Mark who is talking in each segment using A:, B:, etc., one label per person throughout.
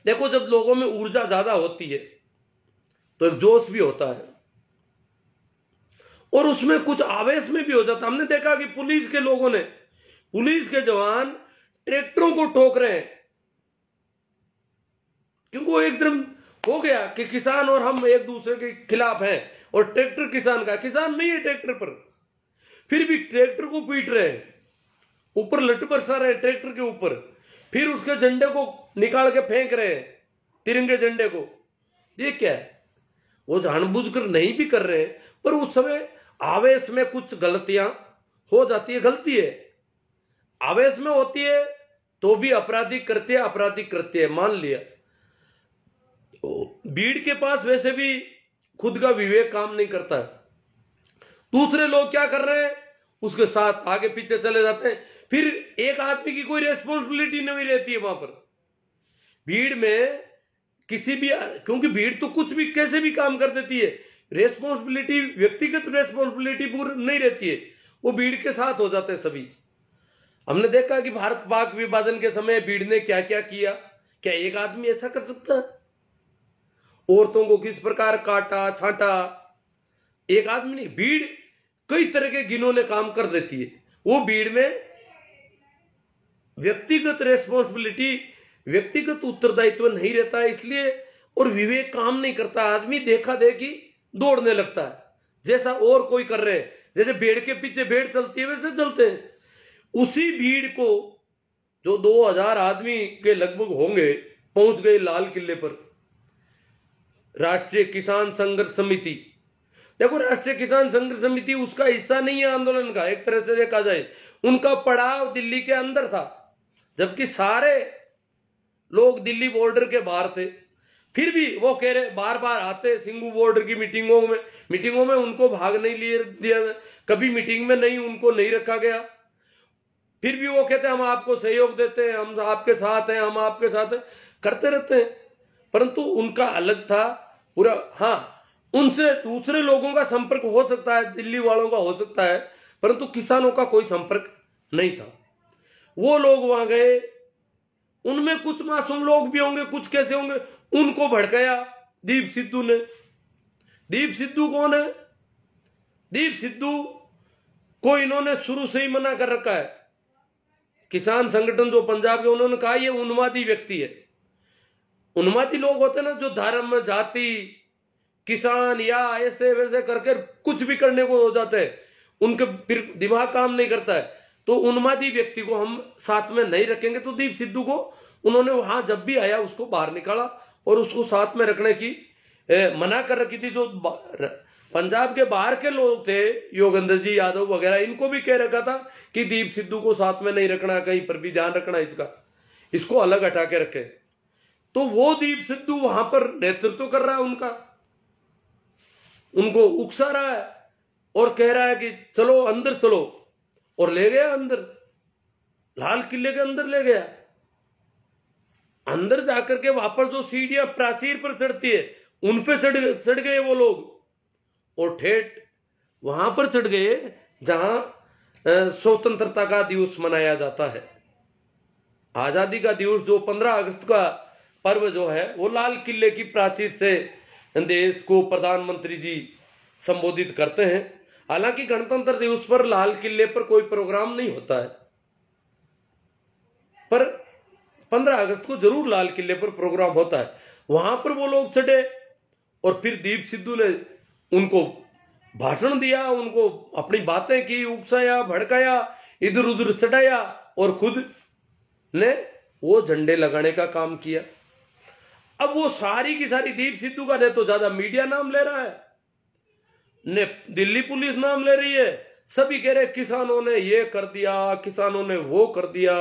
A: देखो, जब लोगों में ऊर्जा ज्यादा होती है तो एक जोश भी होता है और उसमें कुछ आवेश में भी हो जाता है। हमने देखा कि पुलिस के लोगों ने, पुलिस के जवान ट्रैक्टरों को ठोक रहे हैं क्योंकि वो एकदम हो गया कि किसान और हम एक दूसरे के खिलाफ हैं और ट्रैक्टर किसान का, किसान नहीं है ट्रैक्टर पर, फिर भी ट्रैक्टर को पीट रहे हैं, ऊपर लट बरसा रहे हैं ट्रैक्टर के ऊपर, फिर उसके झंडे को निकाल के फेंक रहे हैं, तिरंगे झंडे को। ये क्या है? वो जानबूझकर नहीं भी कर रहे हैं, पर उस समय आवेश में कुछ गलतियां हो जाती है। गलती है, आवेश में होती है तो भी आपराधिक कृत्य है, मान लिया। भीड़ के पास वैसे भी खुद का विवेक काम नहीं करता है, दूसरे लोग क्या कर रहे हैं उसके साथ आगे पीछे चले जाते हैं, फिर एक आदमी की कोई रेस्पॉन्सिबिलिटी नहीं रहती है वहां पर भीड़ में किसी भी, क्योंकि भीड़ तो कुछ भी कैसे भी काम कर देती है, रेस्पॉन्सिबिलिटी, व्यक्तिगत रेस्पॉन्सिबिलिटी पूरी नहीं रहती है, वो भीड़ के साथ हो जाते हैं सभी। हमने देखा कि भारत पाक विभाजन के समय भीड़ ने क्या क्या किया। क्या एक आदमी ऐसा कर सकता है? औरतों को किस प्रकार काटा छांटा, एक आदमी नहीं, भीड़ कई तरह के घिनौने काम कर देती है। वो भीड़ में व्यक्तिगत रेस्पॉन्सिबिलिटी, व्यक्तिगत उत्तरदायित्व नहीं रहता है, इसलिए और विवेक काम नहीं करता। आदमी देखा देखी दौड़ने लगता है, जैसा और कोई कर रहे हैं, जैसे भेड़ के पीछे भेड़ चलती है वैसे चलते हैं। उसी भीड़ को जो 2000 आदमी के लगभग होंगे पहुंच गए लाल किले पर। राष्ट्रीय किसान संघर्ष समिति, देखो राष्ट्रीय किसान संघर्ष समिति उसका हिस्सा नहीं है आंदोलन का, एक तरह से देखा जाए उनका पड़ाव दिल्ली के अंदर था, जबकि सारे लोग दिल्ली बॉर्डर के बाहर थे। फिर भी वो कह रहे, बार बार आते सिंघू बॉर्डर की मीटिंगों में उनको भाग नहीं लिए दिया, कभी मीटिंग में नहीं, उनको नहीं रखा गया। फिर भी वो कहते हम आपको सहयोग देते हैं, हम आपके साथ हैं, हम आपके साथ हैं, करते रहते हैं। परंतु उनका अलग था पूरा। हाँ, उनसे दूसरे लोगों का संपर्क हो सकता है, दिल्ली वालों का हो सकता है, परंतु किसानों का कोई संपर्क नहीं था। वो लोग वहां गए, उनमें कुछ मासूम लोग भी होंगे, कुछ कैसे होंगे, उनको भड़काया दीप सिद्धू ने। दीप सिद्धू कौन है? दीप सिद्धू को इन्होंने शुरू से ही मना कर रखा है। किसान संगठन जो पंजाब के, उन्होंने कहा ये उन्मादी व्यक्ति है। उन्मादी लोग होते ना जो धर्म, जाति, किसान या ऐसे वैसे करके कुछ भी करने को हो जाते हैं, उनके फिर दिमाग काम नहीं करता है, तो उन्मादी व्यक्ति को हम साथ में नहीं रखेंगे। तो दीप सिद्धू को उन्होंने वहां जब भी आया उसको बाहर निकाला और उसको साथ में रखने की मना कर रखी थी। जो पंजाब के बाहर के लोग थे, योगेंद्र जी यादव वगैरह, इनको भी कह रखा था कि दीप सिद्धू को साथ में नहीं रखना, कहीं पर भी ध्यान रखना इसका, इसको अलग हटा के रखे। तो वो दीप सिद्धू वहां पर नेतृत्व कर रहा है उनका, उनको उकसा रहा है और कह रहा है कि चलो अंदर चलो, और ले गया अंदर, लाल किले के अंदर ले गया। अंदर जाकर के वापस जो सीढ़ियां प्राचीर पर चढ़ती है उन पे चढ़ गए वो लोग, और ठेठ वहां पर चढ़ गए जहां स्वतंत्रता का दिवस मनाया जाता है। आजादी का दिवस जो 15 अगस्त का पर्व जो है, वो लाल किले की प्राचीर से देश को प्रधानमंत्री जी संबोधित करते हैं। हालांकि गणतंत्र दिवस पर लाल किले पर कोई प्रोग्राम नहीं होता है, पर 15 अगस्त को जरूर लाल किले पर प्रोग्राम होता है। वहां पर वो लोग चढ़े और फिर दीप सिद्धू ने उनको भाषण दिया, उनको अपनी बातें की, उकसाया, भड़काया, इधर उधर चढ़ाया, और खुद ने वो झंडे लगाने का काम किया। अब वो सारी की सारी दीप सिद्धू का ने तो ज्यादा मीडिया नाम ले रहा है, ने दिल्ली पुलिस नाम ले रही है, सभी कह रहे किसानों ने ये कर दिया, किसानों ने वो कर दिया,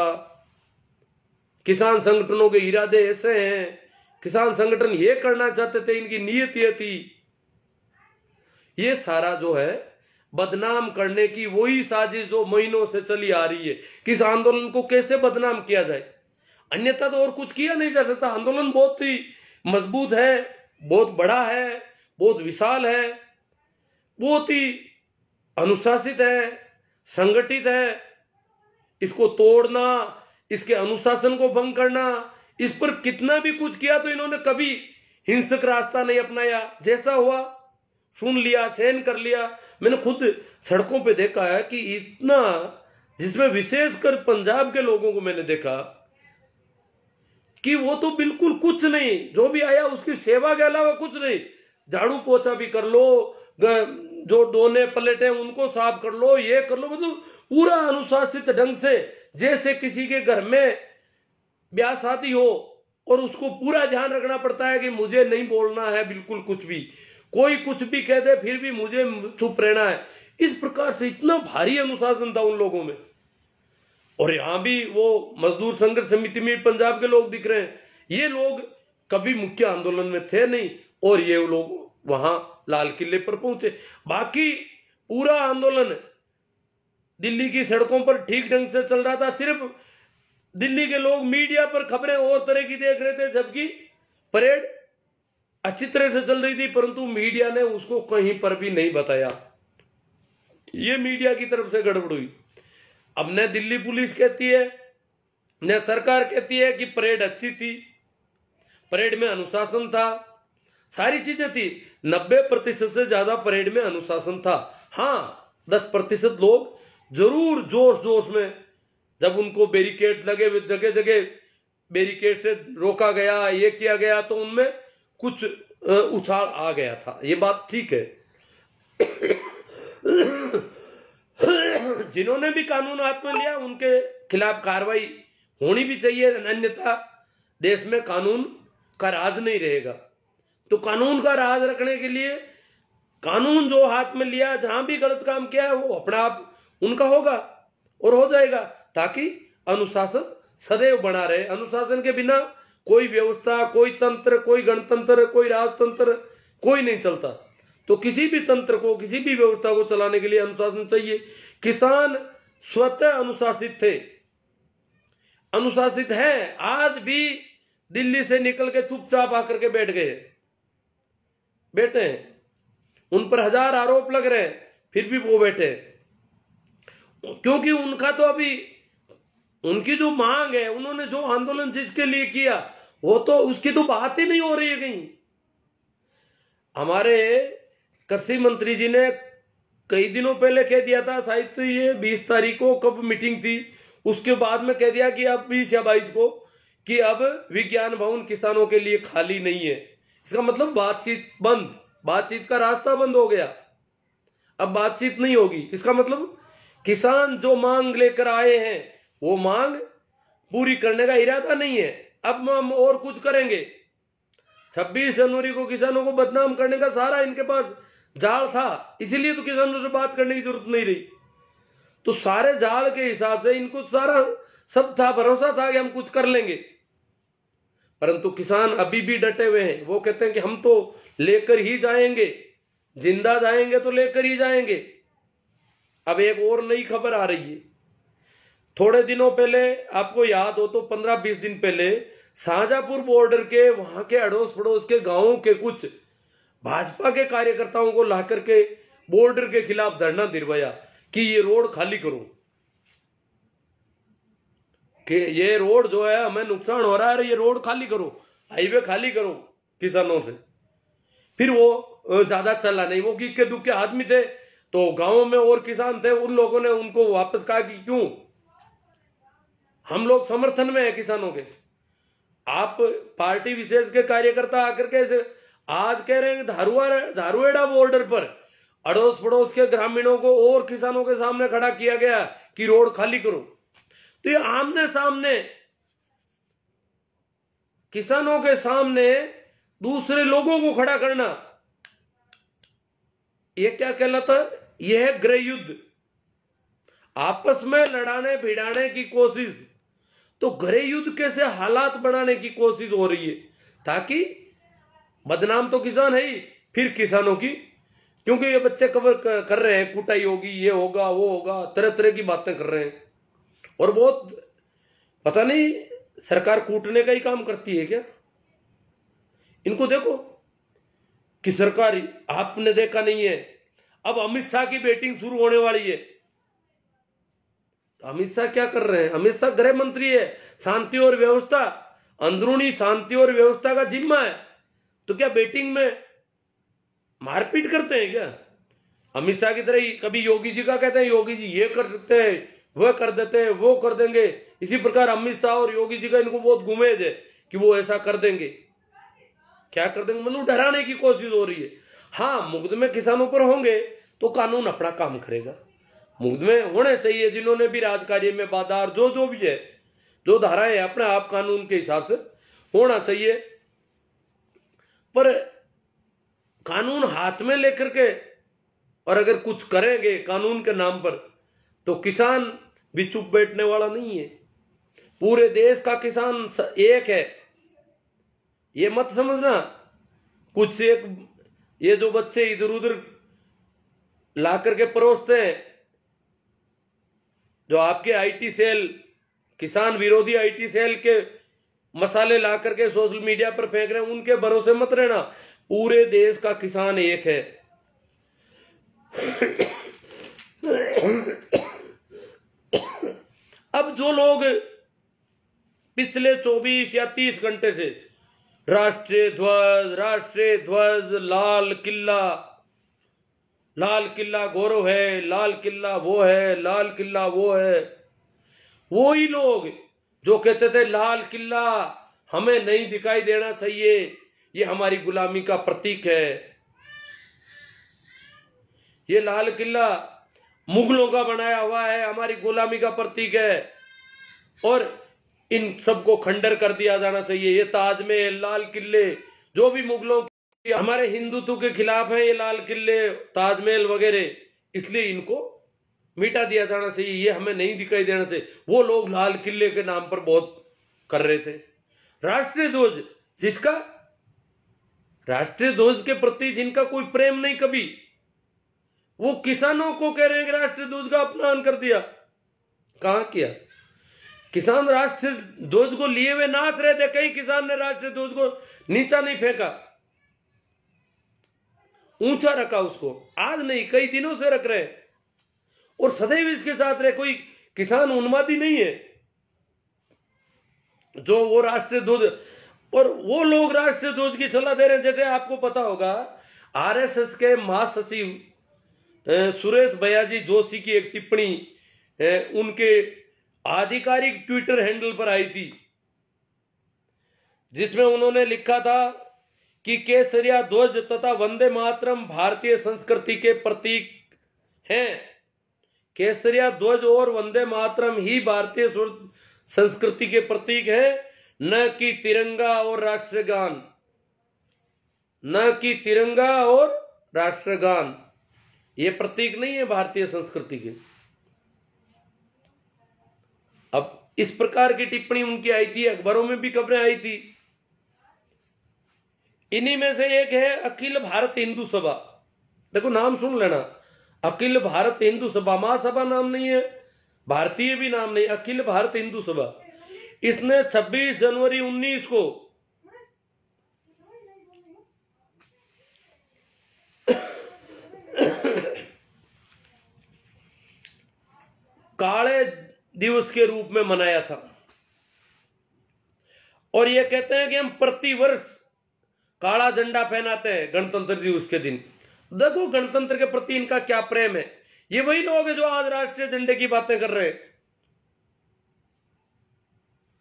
A: किसान संगठनों के इरादे ऐसे हैं, किसान संगठन ये करना चाहते थे, इनकी नीयत ये थी। ये सारा जो है बदनाम करने की वही साजिश जो महीनों से चली आ रही है कि इस आंदोलन को कैसे बदनाम किया जाए, अन्यथा तो और कुछ किया नहीं जा सकता। आंदोलन बहुत ही मजबूत है, बहुत बड़ा है, बहुत विशाल है, बहुत ही अनुशासित है, संगठित है। इसको तोड़ना, इसके अनुशासन को भंग करना, इस पर कितना भी कुछ किया तो इन्होंने कभी हिंसक रास्ता नहीं अपनाया। जैसा हुआ सुन लिया, सहन कर लिया। मैंने खुद सड़कों पे देखा है कि इतना, जिसमें विशेषकर पंजाब के लोगों को मैंने देखा कि वो तो बिल्कुल कुछ नहीं, जो भी आया उसकी सेवा के अलावा कुछ नहीं। झाड़ू पोछा भी कर लो, जो डोने पलेटे हैं उनको साफ कर लो, ये कर लो, मतलब पूरा अनुशासित ढंग से, जैसे किसी के घर में ब्याह शादी हो और उसको पूरा ध्यान रखना पड़ता है कि मुझे नहीं बोलना है बिल्कुल कुछ भी, कोई कुछ भी कह दे फिर भी मुझे चुप रहना है। इस प्रकार से इतना भारी अनुशासन था उन लोगों में। और यहां भी वो मजदूर संघर्ष समिति में पंजाब के लोग दिख रहे हैं। ये लोग कभी मुख्य आंदोलन में थे नहीं और ये लोग वहां लाल किले पर पहुंचे। बाकी पूरा आंदोलन दिल्ली की सड़कों पर ठीक ढंग से चल रहा था। सिर्फ दिल्ली के लोग मीडिया पर खबरें और तरह की देख रहे थे, जबकि परेड अच्छी तरह से चल रही थी, परंतु मीडिया ने उसको कहीं पर भी नहीं बताया। ये मीडिया की तरफ से गड़बड़ हुई। अब न दिल्ली पुलिस कहती है न सरकार कहती है कि परेड अच्छी थी, परेड में अनुशासन था, सारी चीजें थी। 90% से ज्यादा परेड में अनुशासन था। हाँ, 10% लोग जरूर जोश जोश में, जब उनको बैरिकेड लगे हुए जगह जगह बैरिकेड से रोका गया, ये किया गया, तो उनमें कुछ उछाल आ गया था। ये बात ठीक है। जिन्होंने भी कानून हाथ में लिया उनके खिलाफ कार्रवाई होनी भी चाहिए, अन्यथा देश में कानून का राज नहीं रहेगा। तो कानून का राज रखने के लिए कानून जो हाथ में लिया, जहां भी गलत काम किया है वो अपना आप उनका होगा और हो जाएगा, ताकि अनुशासन सदैव बना रहे। अनुशासन के बिना कोई व्यवस्था, कोई तंत्र, कोई गणतंत्र, कोई राजतंत्र, कोई नहीं चलता। तो किसी भी तंत्र को, किसी भी व्यवस्था को चलाने के लिए अनुशासन चाहिए। किसान स्वतः अनुशासित थे, अनुशासित हैं। आज भी दिल्ली से निकल के चुपचाप आकर के बैठे हैं। उन पर 1000 आरोप लग रहे हैं, फिर भी वो बैठे हैं, क्योंकि उनका तो अभी उनकी जो मांग है, उन्होंने जो आंदोलन जिसके लिए किया, वो तो उसकी तो बात ही नहीं हो रही है कहीं। हमारे कृषि मंत्री जी ने कई दिनों पहले कह दिया था, शायद तो ये 20 तारीख को कब मीटिंग थी, उसके बाद में कह दिया कि अब 20 या 22 को कि अब विज्ञान भवन किसानों के लिए खाली नहीं है। इसका मतलब बातचीत बंद, बातचीत का रास्ता बंद हो गया, अब बातचीत नहीं होगी। इसका मतलब किसान जो मांग लेकर आए हैं वो मांग पूरी करने का इरादा नहीं है। अब हम और कुछ करेंगे। 26 जनवरी को किसानों को बदनाम करने का सारा इनके पास जाल था, इसीलिए तो किसानों से बात करने की जरूरत नहीं रही। तो सारे जाल के हिसाब से इनको सारा सब था, भरोसा था कि हम कुछ कर लेंगे, परंतु किसान अभी भी डटे हुए हैं। वो कहते हैं कि हम तो लेकर ही जाएंगे, जिंदा जाएंगे तो लेकर ही जाएंगे। अब एक और नई खबर आ रही है। थोड़े दिनों पहले, आपको याद हो तो 15-20 दिन पहले, शाहजहांपुर बॉर्डर के वहां के अड़ोस पड़ोस के गांवों के कुछ भाजपा के कार्यकर्ताओं को लाकर के बॉर्डर के खिलाफ धरना दिलवाया कि ये रोड खाली करो, कि ये रोड जो है हमें नुकसान हो रहा है, ये रोड खाली करो, हाईवे खाली करो किसानों से। फिर वो ज्यादा चला नहीं, वो इक्के दुक्के आदमी थे, तो गांवों में और किसान थे, उन लोगों ने उनको वापस कहा कि क्यों, हम लोग समर्थन में है किसानों के। आप पार्टी विशेष के कार्यकर्ता आकर के आज कह रहे हैं धारुएड़ा बॉर्डर पर अड़ोस पड़ोस के ग्रामीणों को और किसानों के सामने खड़ा किया गया कि रोड खाली करो। तो ये आमने सामने किसानों के सामने दूसरे लोगों को खड़ा करना, ये क्या कहलाता है? यह है गृह युद्ध, आपस में लड़ाने भिड़ाने की कोशिश। तो गृह युद्ध कैसे हालात बनाने की कोशिश हो रही है, ताकि बदनाम तो किसान है ही, फिर किसानों की, क्योंकि ये बच्चे कवर कर रहे हैं, कुटाई होगी, ये होगा, वो होगा, तरह तरह की बातें कर रहे हैं। और बहुत पता नहीं सरकार कूटने का ही काम करती है क्या? इनको देखो कि सरकार, आपने देखा नहीं है, अब अमित शाह की बैटिंग शुरू होने वाली है। तो अमित शाह क्या कर रहे हैं? अमित शाह गृह मंत्री है, शांति और व्यवस्था अंदरूनी शांति और व्यवस्था का जिम्मा है, तो क्या बेटिंग में मारपीट करते हैं क्या? अमित शाह की तरह ही कभी योगी जी का कहते हैं, योगी जी ये कर सकते हैं, वह कर देते हैं, वो कर देंगे। इसी प्रकार अमित शाह और योगी जी का इनको बहुत गुमेज है कि वो ऐसा कर देंगे, क्या कर देंगे, मतलब डराने की कोशिश हो रही है। हाँ, मुकदमे किसानों पर होंगे तो कानून अपना काम करेगा। मुकदमे होने चाहिए जिन्होंने भी राजकार्य में बाधा, जो जो भी है, जो धाराएं अपने आप कानून के हिसाब से होना चाहिए। पर कानून हाथ में लेकर के और अगर कुछ करेंगे कानून के नाम पर, तो किसान भी चुप बैठने वाला नहीं है। पूरे देश का किसान एक है, ये मत समझना कुछ एक ये जो बच्चे इधर उधर ला करके परोसते हैं, जो आपके आईटी सेल, किसान विरोधी आईटी सेल के मसाले ला करके सोशल मीडिया पर फेंक रहे हैं, उनके भरोसे मत रहना। पूरे देश का किसान एक है। अब जो लोग पिछले 24 या 30 घंटे से राष्ट्रीय ध्वज, लाल किला गौरव है, लाल किला वो है, लाल किला वो है, वो ही लोग जो कहते थे लाल किला हमें नहीं दिखाई देना चाहिए, ये हमारी गुलामी का प्रतीक है, ये लाल किला मुगलों का बनाया हुआ है, हमारी गुलामी का प्रतीक है, और इन सबको खंडर कर दिया जाना चाहिए। ये ताजमहल, लाल किले जो भी मुगलों के हमारे हिंदुत्व के खिलाफ हैं, ये लाल किले, ताजमहल वगैरह, इसलिए इनको मिटा दिया जाना चाहिए, ये हमें नहीं दिखाई देना चाहिए। वो लोग लाल किले के नाम पर बहुत कर रहे थे। राष्ट्रीय ध्वज, जिसका राष्ट्रीय ध्वज के प्रति जिनका कोई प्रेम नहीं कभी, वो किसानों को कह रहे हैं कि राष्ट्रीय ध्वज का अपमान कर दिया। कहां किया? किसान राष्ट्रीय ध्वज को लिए हुए नाच रहे थे, कई किसान ने राष्ट्रीय ध्वज को नीचा नहीं फेंका, ऊंचा रखा उसको। आज नहीं, कई दिनों से रख रहे हैं और सदैव इसके साथ रहे। कोई किसान उन्मादी नहीं है जो वो राष्ट्रीय ध्वज, और वो लोग राष्ट्रीय ध्वज की सलाह दे रहे हैं। जैसे आपको पता होगा, आरएसएस के महासचिव सुरेश भैयाजी जोशी की एक टिप्पणी उनके आधिकारिक ट्विटर हैंडल पर आई थी, जिसमें उन्होंने लिखा था कि केसरिया ध्वज तथा वंदे मातरम भारतीय संस्कृति के प्रतीक हैं। केसरिया ध्वज और वंदे मातरम ही भारतीय संस्कृति के प्रतीक हैं, न कि तिरंगा और राष्ट्रगान, न कि तिरंगा और राष्ट्रगान। ये प्रतीक नहीं है भारतीय संस्कृति के। अब इस प्रकार की टिप्पणी उनकी आई थी, अखबारों में भी खबरें आई थी। इन्हीं में से एक है अखिल भारत हिंदू सभा। देखो नाम सुन लेना, अखिल भारत हिंदू सभा, महासभा नाम नहीं है, भारतीय भी नाम नहीं, अखिल भारत हिंदू सभा। इसने 26 जनवरी 19 को काले दिवस के रूप में मनाया था, और ये कहते हैं कि हम प्रतिवर्ष काला झंडा पहनाते हैं गणतंत्र दिवस के दिन। देखो गणतंत्र के प्रति इनका क्या प्रेम है। ये वही लोग हैं जो आज राष्ट्रीय झंडे की बातें कर रहे हैं,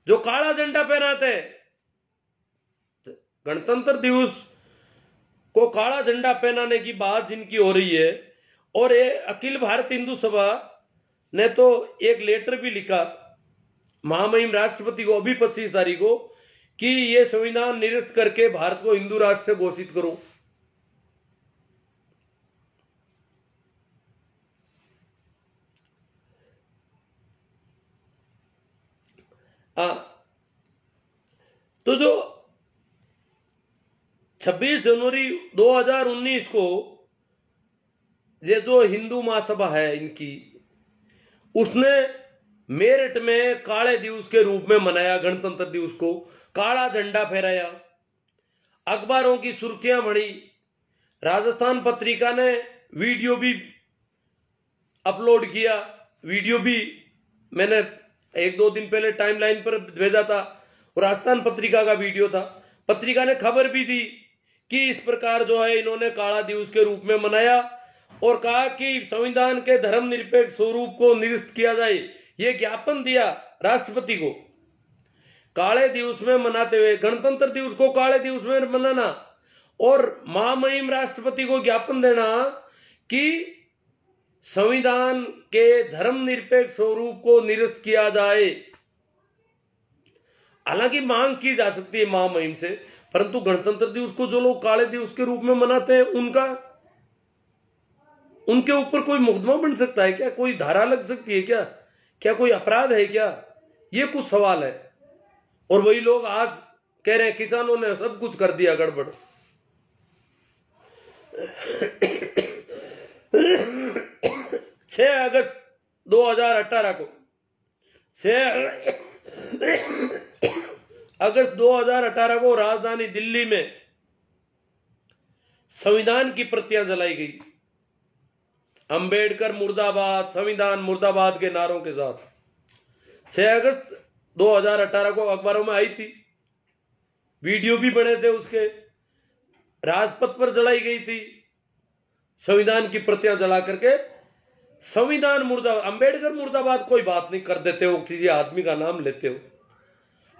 A: जो काला झंडा पहनाते हैं। गणतंत्र दिवस को काला झंडा पहनाने की बात जिनकी हो रही है, और ये अखिल भारत हिंदू सभा ने तो एक लेटर भी लिखा महामहिम राष्ट्रपति को अभी 25 तारीख को कि ये संविधान निरस्त करके भारत को हिंदू राष्ट्र घोषित करो। तो जो 26 जनवरी 2019 को ये जो हिंदू महासभा है इनकी, उसने मेरठ में काले दिवस के रूप में मनाया गणतंत्र दिवस को, काला झंडा फहराया, अखबारों की सुर्खियां बढ़ी, राजस्थान पत्रिका ने वीडियो भी अपलोड किया, वीडियो भी मैंने 1-2 दिन पहले टाइमलाइन पर भेजा था, और राजस्थान पत्रिका का वीडियो था। पत्रिका ने खबर भी दी कि इस प्रकार जो है इन्होंने काला दिवस के रूप में मनाया और कहा कि संविधान के धर्मनिरपेक्ष स्वरूप को निरस्त किया जाए। ये ज्ञापन दिया राष्ट्रपति को काले दिवस में मनाते हुए, गणतंत्र दिवस को काले दिवस में मनाना और महामहिम राष्ट्रपति को ज्ञापन देना कि संविधान के धर्मनिरपेक्ष स्वरूप को निरस्त किया जाए। हालांकि मांग की जा सकती है महामहिम से, परंतु गणतंत्र दिवस को जो लोग काले दिवस के रूप में मनाते हैं उनके ऊपर कोई मुकदमा बन सकता है क्या? कोई धारा लग सकती है क्या? क्या कोई अपराध है क्या? ये कुछ सवाल है। और वही लोग आज कह रहे हैं किसानों ने सब कुछ कर दिया गड़बड़। 6 अगस्त 2018 को 6 अगस्त 2018 को राजधानी दिल्ली में संविधान की प्रतियां जलाई गई। अंबेडकर मुर्दाबाद, संविधान मुर्दाबाद के नारों के साथ 6 अगस्त 2018 को अखबारों में आई थी, वीडियो भी बने थे उसके। राजपथ पर जलाई गई थी संविधान की प्रतियां जला करके। संविधान मुर्दाबाद, अंबेडकर मुर्दाबाद कोई बात नहीं कर देते हो, किसी आदमी का नाम लेते हो,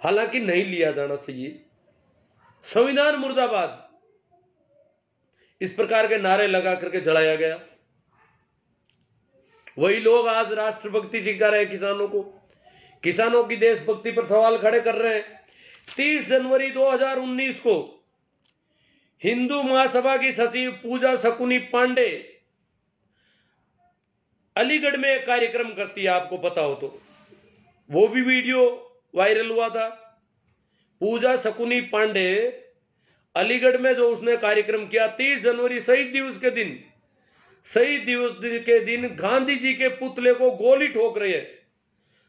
A: हालांकि नहीं लिया जाना चाहिए। संविधान मुर्दाबाद इस प्रकार के नारे लगा करके जलाया गया। वही लोग आज राष्ट्रभक्ति सिखा रहे हैं किसानों को, किसानों की देशभक्ति पर सवाल खड़े कर रहे हैं। 30 जनवरी 2019 को हिंदू महासभा की सचिव पूजा शकुनी पांडे अलीगढ़ में एक कार्यक्रम करती है, आपको पता हो तो, वो भी वीडियो वायरल हुआ था। पूजा शकुनी पांडे अलीगढ़ में जो उसने कार्यक्रम किया 30 जनवरी शहीद दिवस के दिन, शहीद दिवस के दिन गांधी जी के पुतले को गोली ठोक रहे हैं,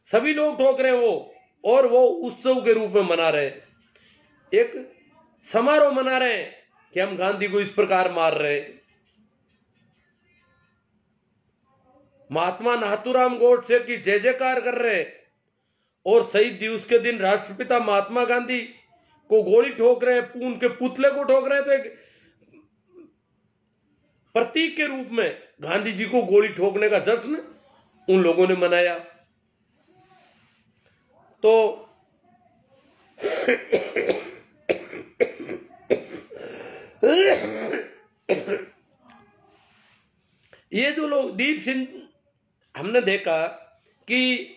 A: सभी लोग ठोक रहे हैं वो, और वो उत्सव के रूप में मना रहे हैं, एक समारोह मना रहे हैं कि हम गांधी को इस प्रकार मार रहे हैं। महात्मा नाथूराम गोडसे की जय जयकार कर रहे हैं और शहीद दिवस के दिन राष्ट्रपिता महात्मा गांधी को गोली ठोक रहे हैं, उनके पुतले को ठोक रहे थे। प्रतीक के रूप में गांधी जी को गोली ठोकने का जश्न उन लोगों ने मनाया। तो ये जो लोग दीप सिंह, हमने देखा कि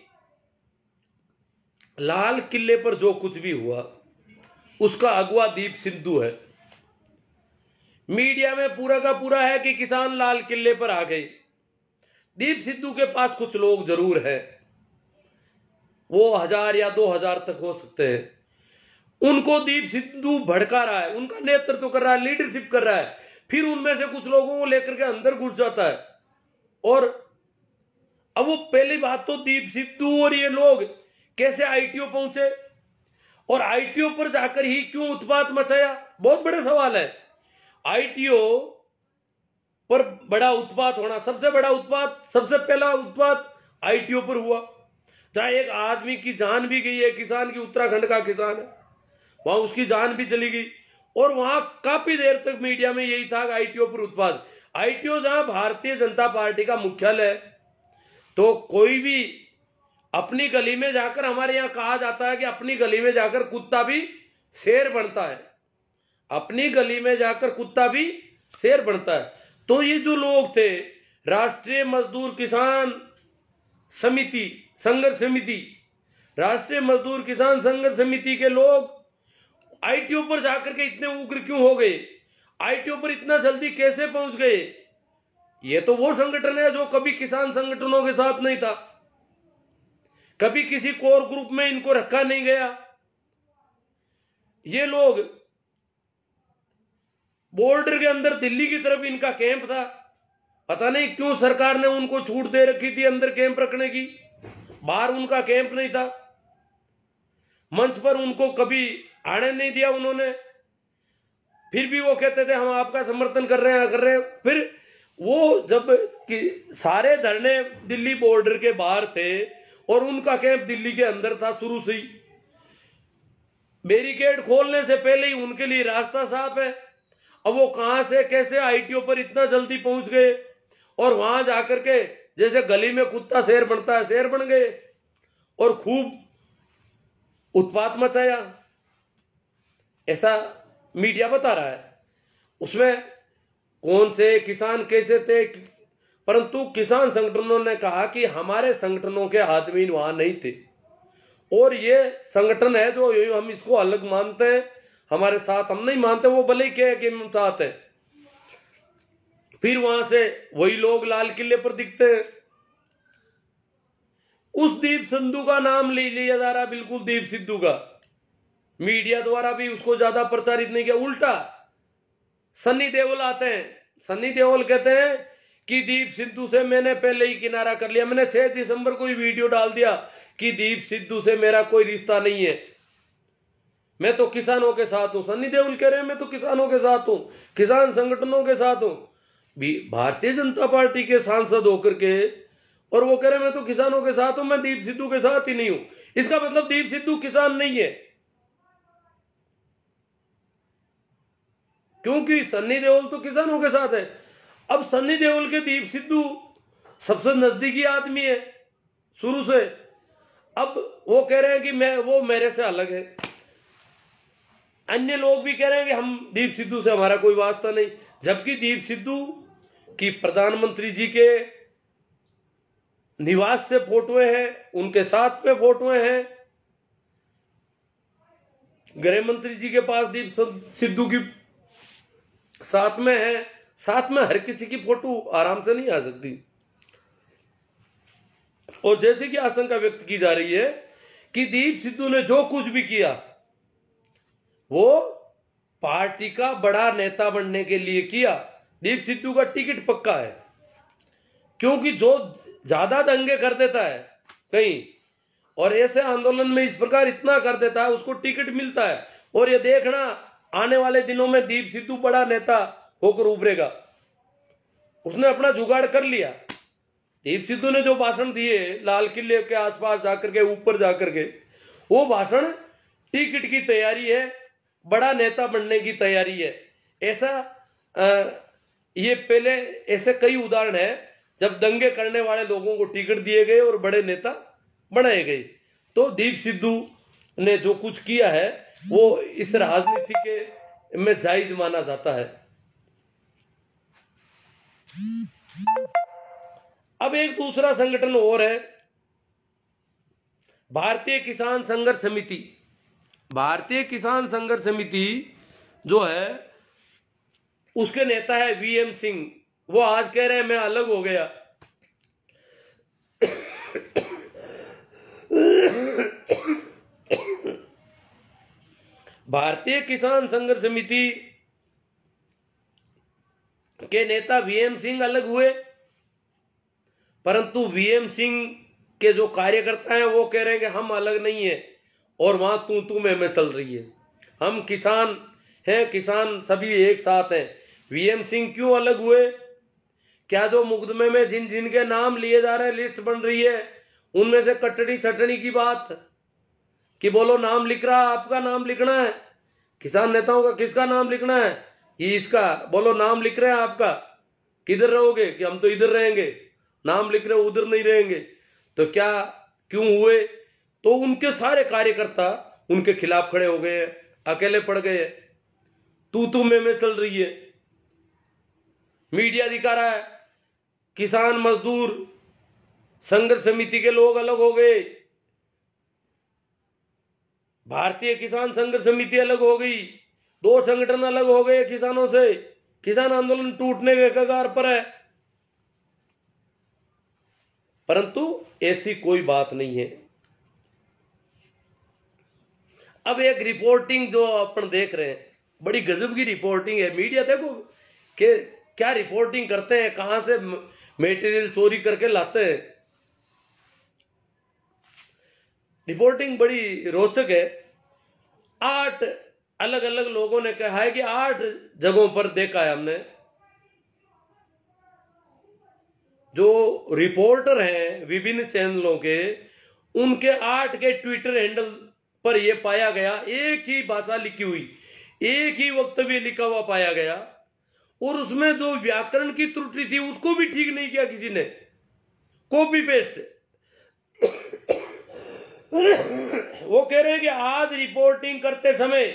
A: लाल किले पर जो कुछ भी हुआ उसका अगुवा दीप सिद्धू है। मीडिया में पूरा का पूरा है कि किसान लाल किले पर आ गए। दीप सिद्धू के पास कुछ लोग जरूर है, वो 1000 या 2000 तक हो सकते हैं। उनको दीप सिद्धू भड़का रहा है, उनका नेतृत्व कर रहा है, लीडरशिप कर रहा है, फिर उनमें से कुछ लोगों को लेकर के अंदर घुस जाता है। और अब वो पहली बात तो दीप सिद्धू और ये लोग कैसे आईटीओ पहुंचे और आईटीओ पर जाकर ही क्यों उत्पात मचाया, बहुत बड़े सवाल है। आईटीओ पर बड़ा उत्पात होना, सबसे बड़ा उत्पात, सबसे पहला उत्पात आईटीओ पर हुआ, जहां एक आदमी की जान भी गई है, किसान की, उत्तराखंड का किसान है, वहां उसकी जान भी चली गई। और वहां काफी देर तक मीडिया में यही था कि आईटीओ पर उत्पात। आईटीओ जहां भारतीय जनता पार्टी का मुख्यालय है, तो कोई भी अपनी गली में जाकर, हमारे यहां कहा जाता है कि अपनी गली में जाकर कुत्ता भी शेर बनता है, अपनी गली में जाकर कुत्ता भी शेर बनता है। तो ये जो लोग थे, राष्ट्रीय मजदूर किसान समिति, संघर्ष समिति, राष्ट्रीय मजदूर किसान संघर्ष समिति के लोग आईटीओ पर जाकर के इतने उग्र क्यों हो गए, आईटीओ पर इतना जल्दी कैसे पहुंच गए? ये तो वो संगठन है जो कभी किसान संगठनों के साथ नहीं था, कभी किसी कोर ग्रुप में इनको रखा नहीं गया। ये लोग बॉर्डर के अंदर दिल्ली की तरफ इनका कैंप था, पता नहीं क्यों सरकार ने उनको छूट दे रखी थी अंदर कैंप रखने की, बाहर उनका कैंप नहीं था, मंच पर उनको कभी आने नहीं दिया उन्होंने। फिर भी वो कहते थे हम आपका समर्थन कर रहे हैं। फिर वो जब कि सारे धरने दिल्ली बॉर्डर के बाहर थे और उनका कैंप दिल्ली के अंदर था शुरू से ही, बैरिकेड खोलने से पहले ही उनके लिए रास्ता साफ है। अब वो कहां से कैसे आईटीओ पर इतना जल्दी पहुंच गए और वहां जाकर के जैसे गली में कुत्ता शेर बनता है, शेर बन गए और खूब उत्पात मचाया, ऐसा मीडिया बता रहा है। उसमें कौन से किसान कैसे थे, परंतु किसान संगठनों ने कहा कि हमारे संगठनों के आदमी वहां नहीं थे और ये संगठन है जो हम इसको अलग मानते हैं, हमारे साथ हम नहीं मानते, वो भले ही कहे कि हम साथ हैं। फिर वहां से वही लोग लाल किले पर दिखते हैं। उस दीप सिद्धू का नाम ले लिया जा रहा, बिल्कुल दीप सिद्धू का, मीडिया द्वारा भी उसको ज्यादा प्रचारित नहीं किया। उल्टा सन्नी देओल आते हैं, सन्नी देओल कहते हैं कि दीप सिद्धू से मैंने पहले ही किनारा कर लिया, मैंने 6 दिसंबर को ही वीडियो डाल दिया कि दीप सिद्धू से मेरा कोई रिश्ता नहीं है, मैं तो किसानों के साथ हूं। सन्नी देओल कह रहे हैं मैं तो किसानों के साथ हूं, किसान संगठनों के साथ हूं। भारतीय जनता पार्टी के सांसद होकर के और वो कह रहे हैं मैं तो किसानों के साथ हूं, मैं दीप सिद्धू के साथ ही नहीं हूं। इसका मतलब दीप सिद्धू किसान नहीं है, क्योंकि सन्नी देओल तो किसानों के साथ है। अब सन्नी देओल के दीप सिद्धू सबसे नजदीकी आदमी है शुरू से। अब वो कह रहे हैं कि वो मेरे से अलग है। अन्य लोग भी कह रहे हैं कि हम दीप सिद्धू से हमारा कोई वास्ता नहीं, जबकि दीप सिद्धू की प्रधानमंत्री जी के निवास से फोटोएं हैं, उनके साथ में फोटोएं हैं, गृह मंत्री जी के पास दीप सिद्धू की साथ में है। साथ में हर किसी की फोटो आराम से नहीं आ सकती। और जैसे कि आशंका व्यक्त की जा रही है कि दीप सिद्धू ने जो कुछ भी किया वो पार्टी का बड़ा नेता बनने के लिए किया। दीप सिद्धू का टिकट पक्का है, क्योंकि जो ज्यादा दंगे कर देता है कहीं और ऐसे आंदोलन में इस प्रकार इतना कर देता है उसको टिकट मिलता है। और ये देखना आने वाले दिनों में दीप सिद्धू बड़ा नेता होकर उभरेगा। उसने अपना जुगाड़ कर लिया। दीप सिद्धू ने जो भाषण दिए लाल किले के आसपास जाकर के, ऊपर जाकर के, वो भाषण टिकट की तैयारी है, बड़ा नेता बनने की तैयारी है। ऐसा ये पहले ऐसे कई उदाहरण है जब दंगे करने वाले लोगों को टिकट दिए गए और बड़े नेता बनाए गए। तो दीप सिद्धू ने जो कुछ किया है वो इस राजनीति के में जायज माना जाता है। अब एक दूसरा संगठन और है, भारतीय किसान संघर्ष समिति। भारतीय किसान संघर्ष समिति जो है उसके नेता है वीएम सिंह। वो आज कह रहे हैं मैं अलग हो गया। भारतीय किसान संघर्ष समिति के नेता वीएम सिंह अलग हुए, परंतु वीएम सिंह के जो कार्यकर्ता हैं वो कह रहे हैं कि हम अलग नहीं है और वहां तू में चल रही है, हम किसान हैं, किसान सभी एक साथ हैं। वीएम सिंह क्यों अलग हुए? क्या जो मुकदमे में जिन जिन के नाम लिए जा रहे हैं, लिस्ट बन रही है, उनमें से कटड़ी छटड़ी की बात कि बोलो नाम लिख रहा, आपका नाम लिखना है, किसान नेताओं का किसका नाम लिखना है, ये इसका, बोलो नाम लिख रहे हैं आपका, किधर रहोगे? कि हम तो इधर रहेंगे, नाम लिख रहे हो उधर नहीं रहेंगे। तो क्या क्यों हुए? तो उनके सारे कार्यकर्ता उनके खिलाफ खड़े हो गए, अकेले पड़ गए, तू में चल रही है। मीडिया दिखा रहा है किसान मजदूर संघर्ष समिति के लोग अलग हो गए, भारतीय किसान संघर्ष समिति अलग हो गई, 2 संगठन अलग हो गए किसानों से, किसान आंदोलन टूटने के कगार पर है। परंतु ऐसी कोई बात नहीं है। अब एक रिपोर्टिंग जो अपन देख रहे हैं, बड़ी गजब की रिपोर्टिंग है। मीडिया देखो कि क्या रिपोर्टिंग करते हैं, कहां से मटेरियल चोरी करके लाते हैं। रिपोर्टिंग बड़ी रोचक है। 8 अलग अलग लोगों ने कहा है कि 8 जगहों पर देखा है हमने। जो रिपोर्टर हैं विभिन्न चैनलों के, उनके 8 के ट्विटर हैंडल पर यह पाया गया एक ही भाषा लिखी हुई, एक ही वक्तव्य लिखा हुआ पाया गया, और उसमें जो व्याकरण की त्रुटि थी उसको भी ठीक नहीं किया किसी ने, कॉपी पेस्ट। वो कह रहे हैं कि आज रिपोर्टिंग करते समय,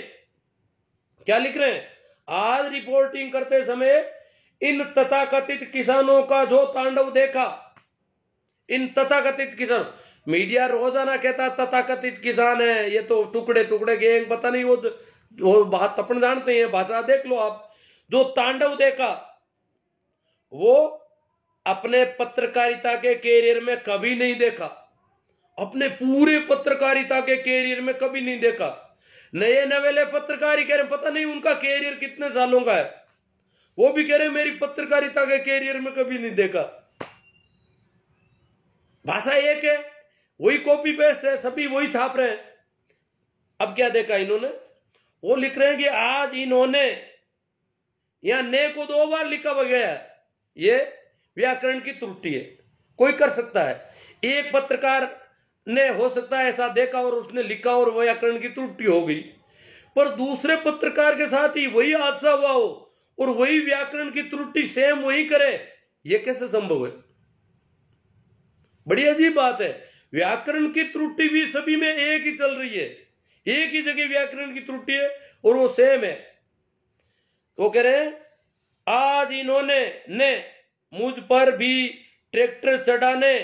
A: क्या लिख रहे हैं, आज रिपोर्टिंग करते समय इन तथाकथित किसानों का जो तांडव देखा, इन तथाकथित किसान, मीडिया रोजाना कहता तथाकथित किसान है, ये तो टुकड़े टुकड़े गैंग, पता नहीं वो बात अपन जानते हैं, भाषा देख लो आप। जो तांडव देखा वो अपने पत्रकारिता के कैरियर में कभी नहीं देखा, अपने पूरे पत्रकारिता के कैरियर में कभी नहीं देखा। नए नवेले पत्रकारी कह रहे पता नहीं उनका कैरियर कितने सालों का है, वो भी कह रहे मेरी पत्रकारिता के कैरियर में कभी नहीं देखा। भाषा एक है, वही कॉपी पेस्ट है, सभी वही छाप रहे हैं। अब क्या देखा इन्होंने, वो लिख रहे हैं कि आज इन्होंने यहां ने को 2 बार लिखा गया है, ये व्याकरण की त्रुटि है। कोई कर सकता है, एक पत्रकार ने हो सकता है ऐसा देखा और उसने लिखा और व्याकरण की त्रुटि हो गई, पर दूसरे पत्रकार के साथ ही वही हादसा हुआ हो और वही व्याकरण की त्रुटि सेम वही करे, ये कैसे संभव है? बड़ी अजीब बात है। व्याकरण की त्रुटि भी सभी में एक ही चल रही है, एक ही जगह व्याकरण की त्रुटि है और वो सेम है। वो कह रहे हैं आज इन्होंने ने मुझ पर भी ट्रैक्टर चढ़ाने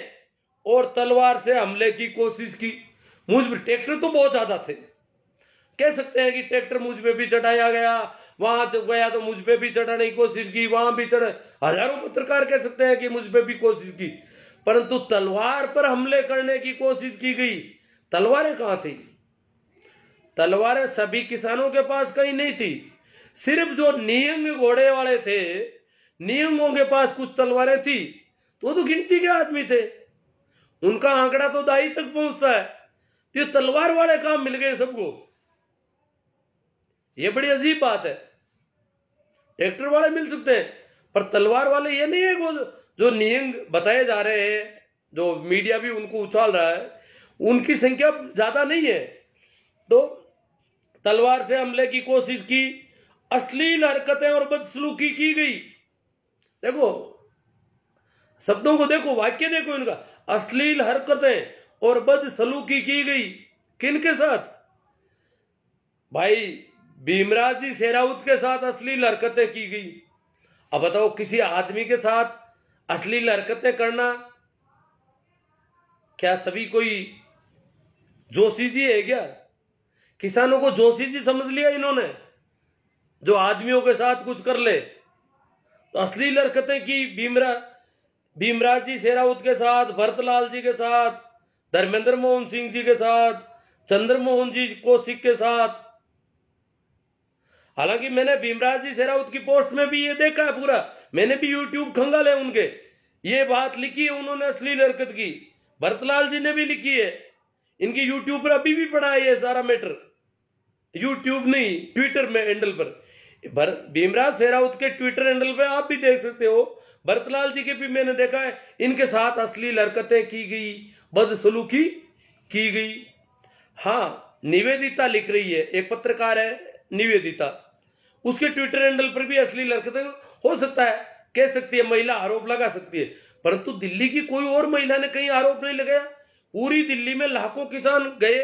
A: और तलवार से हमले की कोशिश की। मुझ पर ट्रैक्टर तो बहुत ज्यादा थे, कह सकते हैं कि ट्रैक्टर मुझ पे भी चढ़ाया गया, वहां जब गया तो मुझ पे भी चढ़ाने की कोशिश की, वहां भी चढ़े, हजारों पत्रकार कह सकते हैं कि मुझ पे भी कोशिश की, परंतु तलवार पर हमले करने की कोशिश की गई। तलवारें कहां थी? तलवारें सभी किसानों के पास कहीं नहीं थी, सिर्फ जो नियंग घोड़े वाले थे, नियंगों के पास कुछ तलवारें थी, तो वो तो गिनती के आदमी थे, उनका आंकड़ा तो दाई तक पहुंचता है, तो ये तलवार वाले काम मिल गए सबको। ये बड़ी अजीब बात है। ट्रैक्टर वाले मिल सकते हैं पर तलवार वाले ये नहीं है। वो जो नियंग बताए जा रहे हैं, जो मीडिया भी उनको उछाल रहा है, उनकी संख्या ज्यादा नहीं है। तो तलवार से हमले की कोशिश की, अश्लील हरकतें और बदसलूकी की गई। देखो शब्दों को देखो, वाक्य देखो इनका, अश्लील हरकतें और बदसलूकी की गई। किनके साथ? भाई भीमराव जी शेरावत के साथ अश्लील हरकतें की गई। अब बताओ किसी आदमी के साथ अश्लील हरकतें करना, क्या सभी कोई जोशी जी है क्या? किसानों को जोशी जी समझ लिया इन्होंने, जो आदमियों के साथ कुछ कर ले। तो अश्लील हरकतें की भीमराव जी शेरावत के साथ, भरतलाल जी के साथ, धर्मेंद्र मोहन सिंह जी के साथ, चंद्रमोहन जी कौशिक के साथ। हालांकि मैंने भीमराव जी शेरावत की पोस्ट में भी ये देखा है पूरा, मैंने भी यूट्यूब खंगाल है उनके, ये बात लिखी है उन्होंने अश्लील हरकत की। भरतलाल जी ने भी लिखी है, इनकी यूट्यूब पर अभी भी पड़ा है ये सारा मैटर, यूट्यूब नहीं ट्विटर में हैंडल पर। भीमराव शेरावत के ट्विटर हैंडल पे आप भी देख सकते हो, भरतलाल जी के भी मैंने देखा है, इनके साथ अश्लील हरकतें की गई, बदसलूकी की गई। हाँ, निवेदिता लिख रही है, एक पत्रकार है निवेदिता, उसके ट्विटर हैंडल पर भी अश्लील हरकतें हो सकता है, कह सकती है महिला, आरोप लगा सकती है, परंतु दिल्ली की कोई और महिला ने कहीं आरोप नहीं लगाया। पूरी दिल्ली में लाखों किसान गए,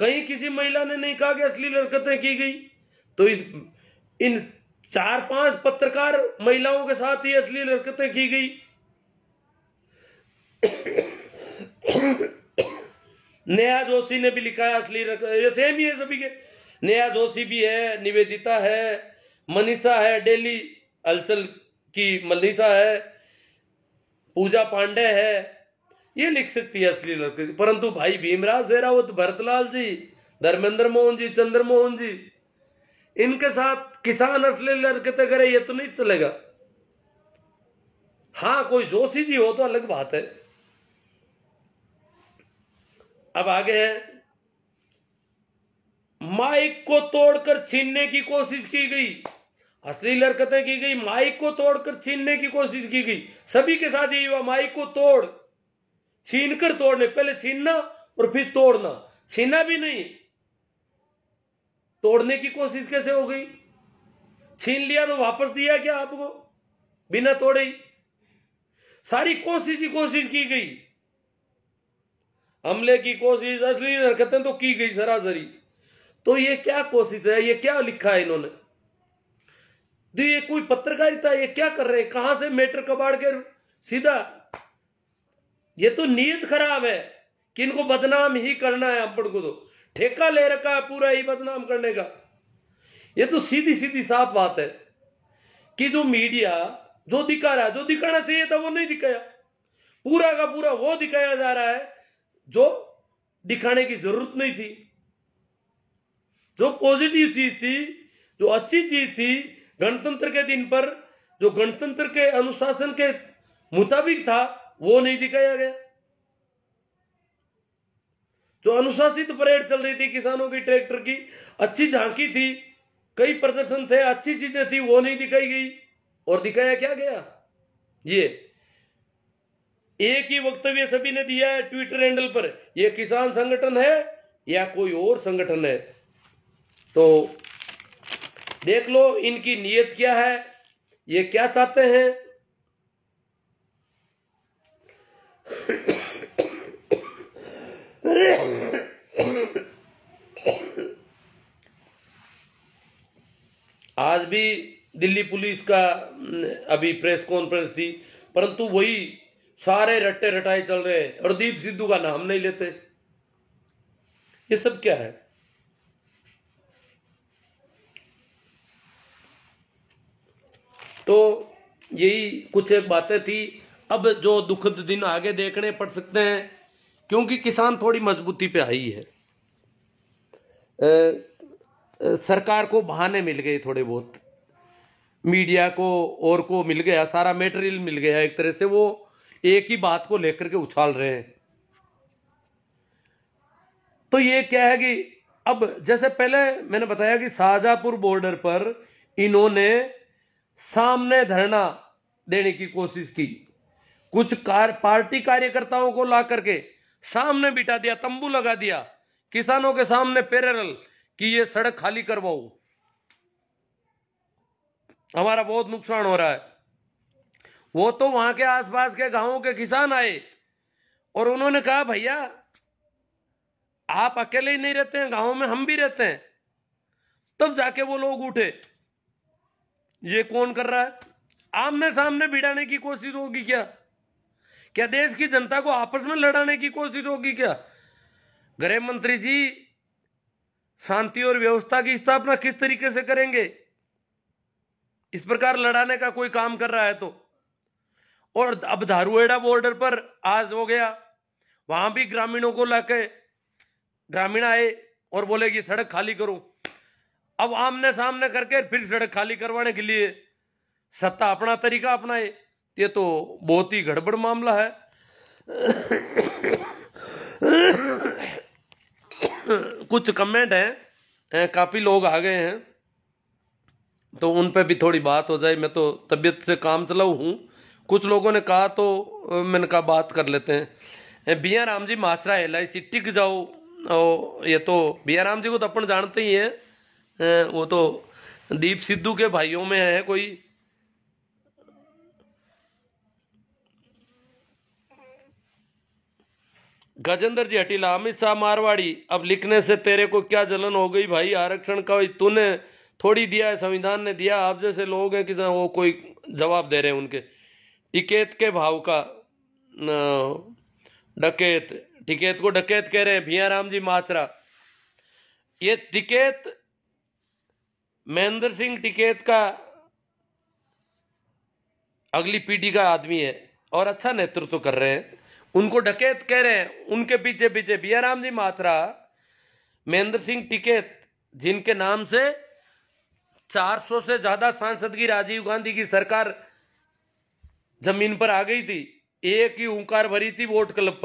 A: कहीं किसी महिला ने नहीं कहा कि अश्लील हरकतें की गई। तो इन 4-5 पत्रकार महिलाओं के साथ ही अश्लील हरकतें की गई। नेहा जोशी ने भी लिखा है अश्लील हरकतें, सेम ही है सभी के। नेहा जोशी भी है, निवेदिता है, मनीषा है, डेली हलचल की मनीषा है, पूजा पांडे है, ये लिख सकती है अश्लील हरकत। परंतु भाई भीमराव शेरावत, भरतलाल जी, धर्मेंद्र मोहन जी, चंद्रमोहन जी, इनके साथ किसान अश्लील हरकतें करे, ये तो नहीं चलेगा। हाँ, कोई जोशी जी हो तो अलग बात है। अब आगे है, माइक को तोड़कर छीनने की कोशिश की गई, अश्लील हरकतें की गई, माइक को तोड़कर छीनने की कोशिश की गई। सभी के साथ यही हुआ, माइक को तोड़, छीनकर तोड़ने, पहले छीनना और फिर तोड़ना, छीना भी नहीं, तोड़ने की कोशिश कैसे हो गई? छीन लिया तो वापस दिया क्या आपको बिना तोड़े ही? सारी कोशिश ही कोशिश की गई, हमले की कोशिश, असली हरकतें तो की गई सरासरी। तो ये क्या कोशिश है? ये क्या लिखा है इन्होंने? तो ये कोई पत्रकारिता? ये क्या कर रहे हैं? कहां से मैटर कबाड़ के सीधा? ये तो नीयत खराब है कि इनको बदनाम ही करना है। अपन को तो ठेका ले रखा है पूरा ही बदनाम करने का। ये तो सीधी सीधी साफ बात है कि जो मीडिया जो दिखा रहा है, जो दिखाना चाहिए था वो नहीं दिखाया, पूरा का पूरा वो दिखाया जा रहा है जो दिखाने की जरूरत नहीं थी। जो पॉजिटिव चीज थी, जो अच्छी चीज थी, गणतंत्र के दिन पर जो गणतंत्र के अनुशासन के मुताबिक था, वो नहीं दिखाया गया। जो अनुशासित परेड चल रही थी किसानों की, ट्रैक्टर की, अच्छी झांकी थी, कई प्रदर्शन थे, अच्छी चीजें थी, वो नहीं दिखाई गई। और दिखाया क्या गया? ये एक ही वक्तव्य सभी ने दिया है ट्विटर हैंडल पर, ये किसान संगठन है या कोई और संगठन है। तो देख लो इनकी नीयत क्या है, ये क्या चाहते हैं। आज भी दिल्ली पुलिस का अभी प्रेस कॉन्फ्रेंस थी, परंतु वही सारे रट्टे रटाए चल रहे हैं, हरदीप सिद्धू का नाम नहीं लेते। ये सब क्या है? तो यही कुछ एक बातें थी। अब जो दुखद दिन आगे देखने पड़ सकते हैं, क्योंकि किसान थोड़ी मजबूती पे आई है। सरकार को बहाने मिल गए थोड़े बहुत, मीडिया को और को मिल गया, सारा मेटेरियल मिल गया एक तरह से। वो एक ही बात को लेकर के उछाल रहे हैं। तो ये क्या है कि अब जैसे पहले मैंने बताया कि शाहजहांपुर बॉर्डर पर इन्होंने सामने धरना देने की कोशिश की, कुछ पार्टी कार्यकर्ताओं को ला करके सामने बिठा दिया, तंबू लगा दिया किसानों के सामने पैरेलल कि ये सड़क खाली करवाओ, हमारा बहुत नुकसान हो रहा है। वो तो वहां के आसपास के गांवों के किसान आए और उन्होंने कहा भैया आप अकेले ही नहीं रहते हैं, गांव में हम भी रहते हैं। तब जाके वो लोग उठे, ये कौन कर रहा है? आमने सामने भिड़ाने की कोशिश होगी क्या? क्या देश की जनता को आपस में लड़ाने की कोशिश होगी क्या? गृह मंत्री जी शांति और व्यवस्था की स्थापना किस तरीके से करेंगे? इस प्रकार लड़ाने का कोई काम कर रहा है तो। और अब धारूहेड़ा बॉर्डर पर आज हो गया, वहां भी ग्रामीणों को लाके ग्रामीण आए और बोले कि सड़क खाली करो। अब आमने सामने करके फिर सड़क खाली करवाने के लिए सत्ता अपना तरीका अपनाए, ये तो बहुत ही गड़बड़ मामला है। कुछ कमेंट हैं, काफी लोग आ गए हैं, तो उन पे भी थोड़ी बात हो जाए। मैं तो तबीयत से काम चलाऊ हूँ, कुछ लोगों ने कहा तो मैंने कहा बात कर लेते हैं। बिया राम जी माचरा LIC टिक जाओ, ये तो बिया राम जी को तो अपन जानते ही हैं, वो तो दीप सिद्धू के भाइयों में है कोई। गजेंद्र जी हटीला, अमित शाह मारवाड़ी, अब लिखने से तेरे को क्या जलन हो गई भाई? आरक्षण का तूने थोड़ी दिया है, संविधान ने दिया। आप जैसे लोग हैं कि वो कोई जवाब दे रहे हैं उनके। टिकैत के भाव का डकैत, टिकैत को डकैत कह रहे हैं भिया राम जी माचरा। ये टिकैत महेंद्र सिंह टिकैत का अगली पीढ़ी का आदमी है और अच्छा नेतृत्व कर रहे हैं, उनको डकैत कह रहे हैं। उनके पीछे पीछे भिया राम जी माचरा, महेंद्र सिंह टिकैत, जिनके नाम से 400 से ज्यादा सांसद की राजीव गांधी की सरकार जमीन पर आ गई थी, एक ही हुंकार भरी थी वोट क्लब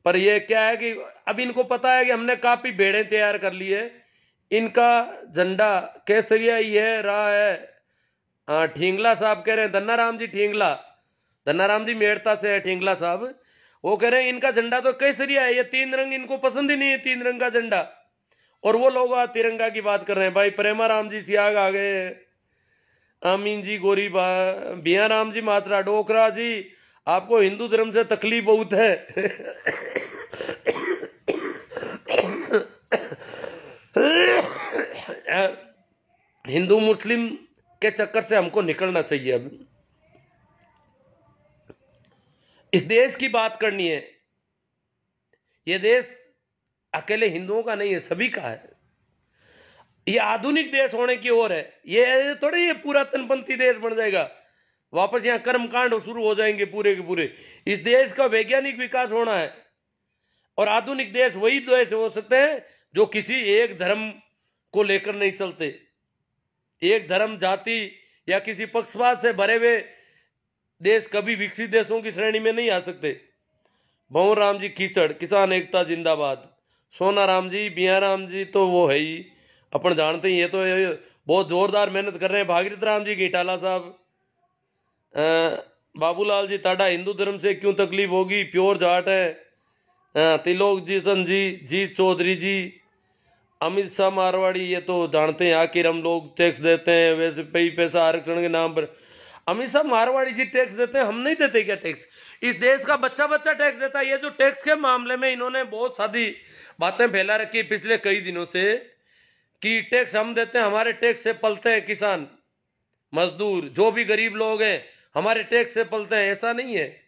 A: पर ये क्या है कि अब इनको पता है कि हमने काफी भेड़ें तैयार कर ली है, इनका झंडा केसरिया ही है रहा है। ठींगला साहब कह रहे हैं, धन्ना राम जी ठींगला, धन्ना राम जी मेड़ता से है ठींगला साहब, वो कह रहे हैं इनका झंडा तो केसरिया है, ये 3 रंग इनको पसंद ही नहीं है, 3 रंग का झंडा। और वो लोग आज तिरंगा की बात कर रहे हैं। भाई प्रेमाराम जी सियाग आ गए, आमीन जी गोरी बिया राम जी मात्रा डोकरा जी, आपको हिंदू धर्म से तकलीफ बहुत है। हिंदू मुस्लिम के चक्कर से हमको निकलना चाहिए। अब इस देश की बात करनी है। यह देश अकेले हिंदुओं का नहीं है, सभी का है। ये आधुनिक देश होने की ओर है। ये थोड़े ये पुरातनपंथी देश बन जाएगा, वापस यहाँ कर्मकांड शुरू हो जाएंगे पूरे के पूरे। इस देश का वैज्ञानिक विकास होना है। और आधुनिक देश वही देश हो सकते हैं जो किसी एक धर्म को लेकर नहीं चलते। एक धर्म जाति या किसी पक्षपात से भरे हुए देश कभी विकसित देशों की श्रेणी में नहीं आ सकते। भंवर राम जी कीचड़, किसान एकता जिंदाबाद। सोना राम जी, बिया राम जी तो वो है ही, अपन जानते ही। ये तो बहुत जोरदार मेहनत कर रहे हैं। भागीरथ राम जी घीटाला साहब, बाबूलाल जी टाडा, हिंदू धर्म से क्यों तकलीफ होगी, प्योर जाट है। तिलोक जी सन जी चौधरी जी, अमित शाह मारवाड़ी, ये तो जानते हैं आखिर हम लोग टैक्स देते हैं वैसे पैसा आरक्षण के नाम पर। अमित शाह मारवाड़ी जी टैक्स देते हैं, हम नहीं देते क्या टैक्स? इस देश का बच्चा बच्चा टैक्स देता है। ये जो टैक्स के मामले में इन्होंने बहुत सारी बातें फैला रखी पिछले कई दिनों से कि टैक्स हम देते हैं, हमारे टैक्स से पलते हैं किसान मजदूर, जो भी गरीब लोग हैं हमारे टैक्स से पलते हैं। ऐसा नहीं है।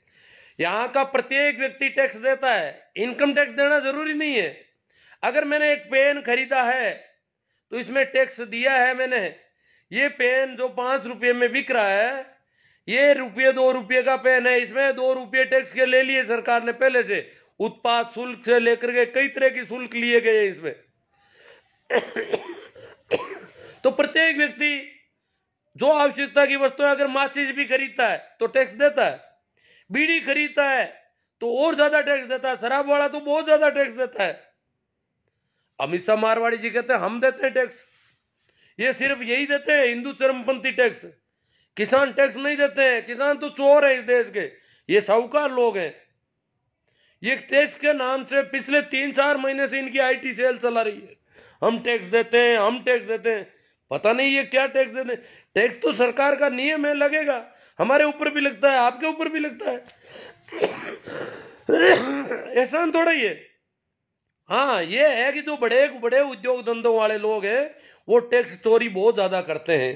A: यहाँ का प्रत्येक व्यक्ति टैक्स देता है। इनकम टैक्स देना जरूरी नहीं है। अगर मैंने एक पेन खरीदा है तो इसमें टैक्स दिया है मैंने। ये पेन जो 5 रुपये में बिक रहा है, ये ₹2 का पेन है, इसमें 2 रुपये टैक्स के ले लिए सरकार ने पहले से। उत्पाद शुल्क से लेकर के कई तरह की शुल्क लिए गए इसमें। तो प्रत्येक व्यक्ति जो आवश्यकता की वस्तु है, अगर माचिस भी खरीदता है तो टैक्स देता है, बीड़ी खरीदता है तो और ज्यादा टैक्स देता है, शराब वाला तो बहुत ज्यादा टैक्स देता है। अमित शाह मारवाड़ी जी कहते हैं हम देते हैं टैक्स। ये सिर्फ यही देते हैं हिंदू धर्मपंथी टैक्स, किसान टैक्स नहीं देते हैं। किसान तो चोर है इस देश के, ये साहूकार लोग हैं। ये टैक्स के नाम से पिछले 3-4 महीने से इनकी आईटी सेल चला रही है। हम टैक्स देते हैं, हम टैक्स देते हैं। पता नहीं ये क्या टैक्स देते हैं। टैक्स तो सरकार का नियम है, लगेगा। हमारे ऊपर भी लगता है, आपके ऊपर भी लगता है। एहसान थोड़ा ही है। हाँ, ये है कि जो बड़े बड़े उद्योग धंधों वाले लोग हैं वो टैक्स चोरी बहुत ज्यादा करते हैं।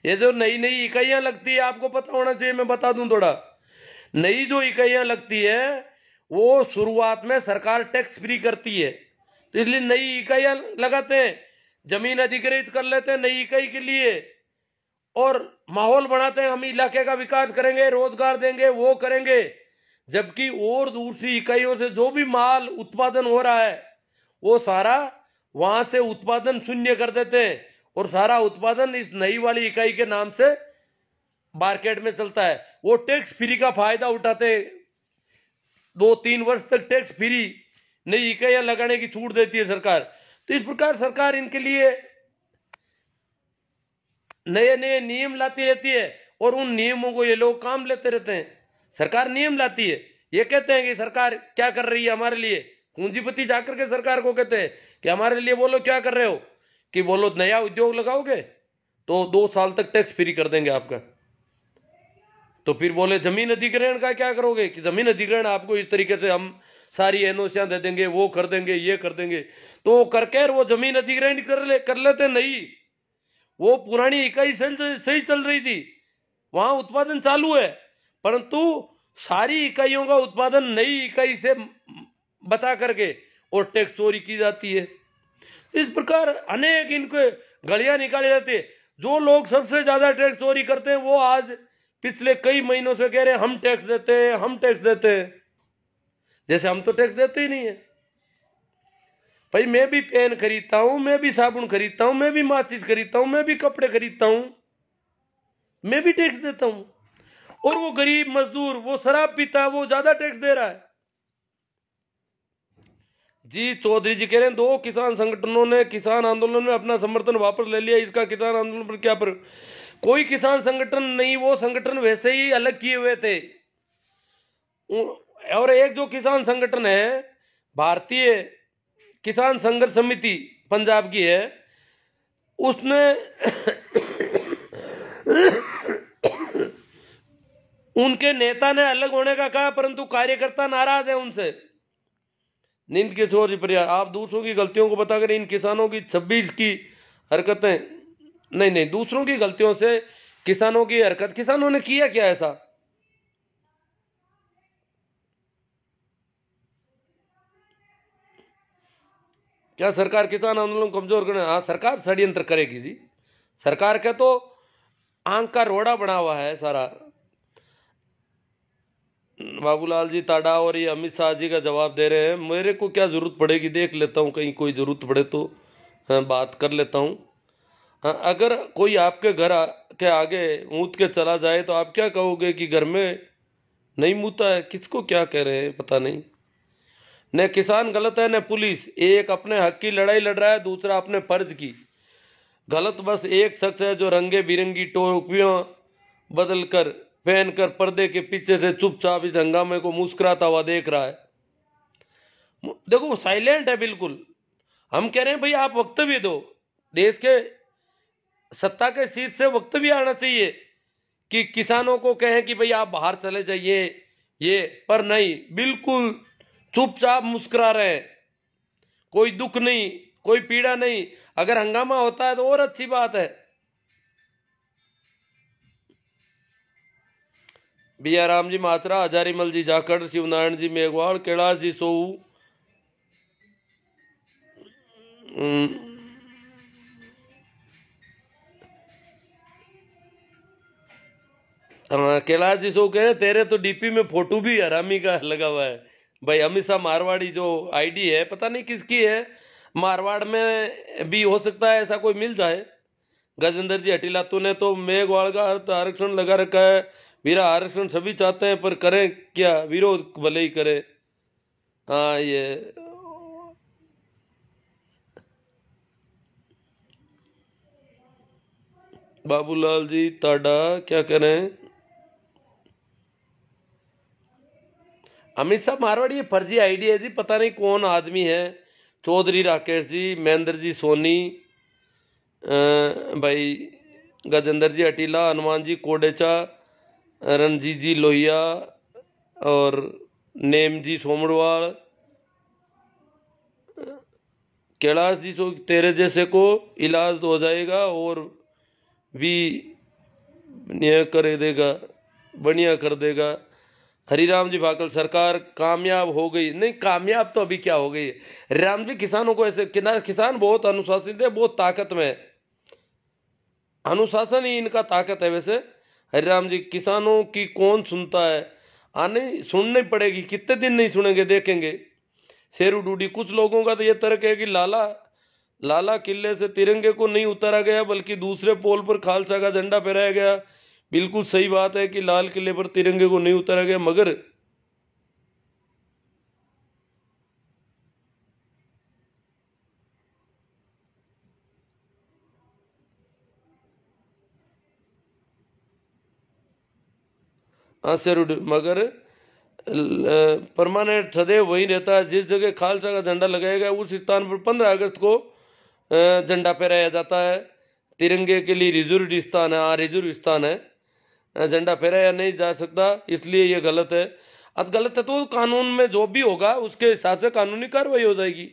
A: ये जो नई नई इकाइयां लगती है, आपको पता होना चाहिए, मैं बता दूं थोड़ा। नई जो इकाइयां लगती है वो शुरुआत में सरकार टैक्स फ्री करती है, तो इसलिए नई इकाइयां लगाते हैं, जमीन अधिग्रहित कर लेते हैं नई इकाई के लिए और माहौल बनाते हैं, हम इलाके का विकास करेंगे, रोजगार देंगे, वो करेंगे। जबकि और दूसरी इकाइयों से जो भी माल उत्पादन हो रहा है वो सारा वहां से उत्पादन शून्य कर देते हैं और सारा उत्पादन इस नई वाली इकाई के नाम से मार्केट में चलता है। वो टैक्स फ्री का फायदा उठाते हैं। 2-3 वर्ष तक टैक्स फ्री नई इकाइयां लगाने की छूट देती है सरकार। तो इस प्रकार सरकार इनके लिए नए नए नियम लाती रहती है और उन नियमों को ये लोग काम लेते रहते हैं। सरकार नियम लाती है, ये कहते हैं कि सरकार क्या कर रही है हमारे लिए। पूंजीपति जाकर के सरकार को कहते हैं कि हमारे लिए बोलो क्या कर रहे हो, कि बोलो नया उद्योग लगाओगे तो 2 साल तक टैक्स फ्री कर देंगे आपका। तो फिर बोले जमीन अधिग्रहण का क्या करोगे, कि जमीन अधिग्रहण आपको इस तरीके से हम सारी एनओसियां दे देंगे, वो कर देंगे, ये कर देंगे। तो करके वो जमीन अधिग्रहण कर लेते नहीं। वो पुरानी इकाई सही चल रही थी, वहां उत्पादन चालू है, परंतु सारी इकाइयों का उत्पादन नई इकाई से बता करके और टैक्स चोरी की जाती है। इस प्रकार अनेक इनको गलियां निकाली जाती है। जो लोग सबसे ज्यादा टैक्स चोरी करते हैं वो आज पिछले कई महीनों से कह रहे हैं हम टैक्स देते हैं, हम टैक्स देते हैं, जैसे हम तो टैक्स देते ही नहीं है। भाई मैं भी पेन खरीदता हूं, मैं भी साबुन खरीदता हूं, मैं भी माचिस खरीदता हूं, मैं भी कपड़े खरीदता हूं, मैं भी टैक्स देता हूं। और वो गरीब मजदूर वो शराब पीता है, वो ज्यादा टैक्स दे रहा है। जी चौधरी जी कह रहे हैं 2 किसान संगठनों ने किसान आंदोलन में अपना समर्थन वापस ले लिया, इसका किसान आंदोलन पर क्या पर? कोई किसान संगठन नहीं, वो संगठन वैसे ही अलग किए हुए थे। और एक जो किसान संगठन है, भारतीय किसान संघर्ष समिति पंजाब की है, उसने उनके नेता ने अलग होने का कहा, परंतु कार्यकर्ता नाराज है उनसे। नींद के छोर परिवार, आप दूसरों की गलतियों को बताकर इन किसानों की 26 की हरकतें, नहीं दूसरों की गलतियों से किसानों की हरकत, किसानों ने किया क्या ऐसा? क्या सरकार किसान आंदोलन को कमजोर करने? हाँ, सरकार षड्यंत्र करेगी जी। सरकार का तो आंख का रोड़ा बना हुआ है सारा। बाबूलाल जी टाडा और ये अमित शाह जी का जवाब दे रहे हैं, मेरे को क्या जरूरत पड़ेगी, देख लेता हूँ, कहीं कोई जरूरत पड़े तो बात कर लेता हूँ। अगर कोई आपके घर के आगे मूत के चला जाए तो आप क्या कहोगे कि घर में नहीं मूता है? किसको क्या कह रहे हैं पता नहीं। न किसान गलत है न पुलिस, एक अपने हक की लड़ाई लड़ रहा है, दूसरा अपने फर्ज की। गलत बस एक शख्स है जो रंगे बिरंगी टोपियां बदलकर पहनकर पर्दे के पीछे से चुपचाप इस हंगामे को मुस्कुराता हुआ देख रहा है। देखो वो साइलेंट है बिल्कुल। हम कह रहे हैं भाई आप वक्तव्य दो, देश के सत्ता के सीट से वक्तव्य आना चाहिए कि किसानों को कहें कि भाई आप बाहर चले जाइए, ये पर नहीं, बिल्कुल चुपचाप मुस्कुरा रहे हैं। कोई दुख नहीं, कोई पीड़ा नहीं। अगर हंगामा होता है तो और अच्छी बात है। बिया राम जी मात्रा, हजारीमल जी जाखड़, शिवनारायण जी मेघवाल, कैलाश जी सोऊ, कैलाश जी सो कह तेरे तो डीपी में फोटो भी हरामी का लगा हुआ है। भाई अमित शाह मारवाड़ी जो आईडी है, पता नहीं किसकी है, मारवाड़ में भी हो सकता है ऐसा कोई मिल जाए। गजेंद्र जी हटीलातू ने तो मेघवाल का अर्थ आरक्षण लगा रखा है। वीरा आरक्षण सभी चाहते हैं पर करें क्या, विरोध भले ही करे। हाँ ये बाबूलाल जी टाडा क्या करें? अमित शाह मारवाड़ी ये फर्जी आईडी है जी, पता नहीं कौन आदमी है। चौधरी राकेश जी, महेंद्र जी सोनी, भाई गजेंद्र जी अटीला, हनुमान जी कोडेचा, रणजीत जी लोहिया और नेम जी सोमड़वाल, कैलाश जी सो तेरे जैसे को इलाज हो जाएगा और भी न्याय कर देगा, बढ़िया कर देगा। हरिराम जी भाकल, सरकार कामयाब हो गई। नहीं, कामयाब तो अभी क्या हो गई है। राम जी किसानों को ऐसे, किसान बहुत अनुशासित है, बहुत ताकत में है। अनुशासन ही इनका ताकत है। वैसे हरिराम जी किसानों की कौन सुनता है? आने सुननी पड़ेगी, कितने दिन नहीं सुनेंगे देखेंगे। शेरू डूडी, कुछ लोगों का तो यह तर्क है कि लाला किले से तिरंगे को नहीं उतारा गया बल्कि दूसरे पोल पर खालसा का झंडा फहराया गया। बिल्कुल सही बात है कि लाल किले पर तिरंगे को नहीं उतारा गया, मगर मगर परमानेंट सदैव वही रहता है। जिस जगह खालसा का झंडा लगाया गया उस स्थान पर 15 अगस्त को झंडा फहराया जाता है। तिरंगे के लिए रिजर्व स्थान है, रिजर्व स्थान है, झंडा फहराया नहीं जा सकता, इसलिए ये गलत है। अब गलत है तो कानून में जो भी होगा उसके हिसाब से कानूनी कार्रवाई हो जाएगी।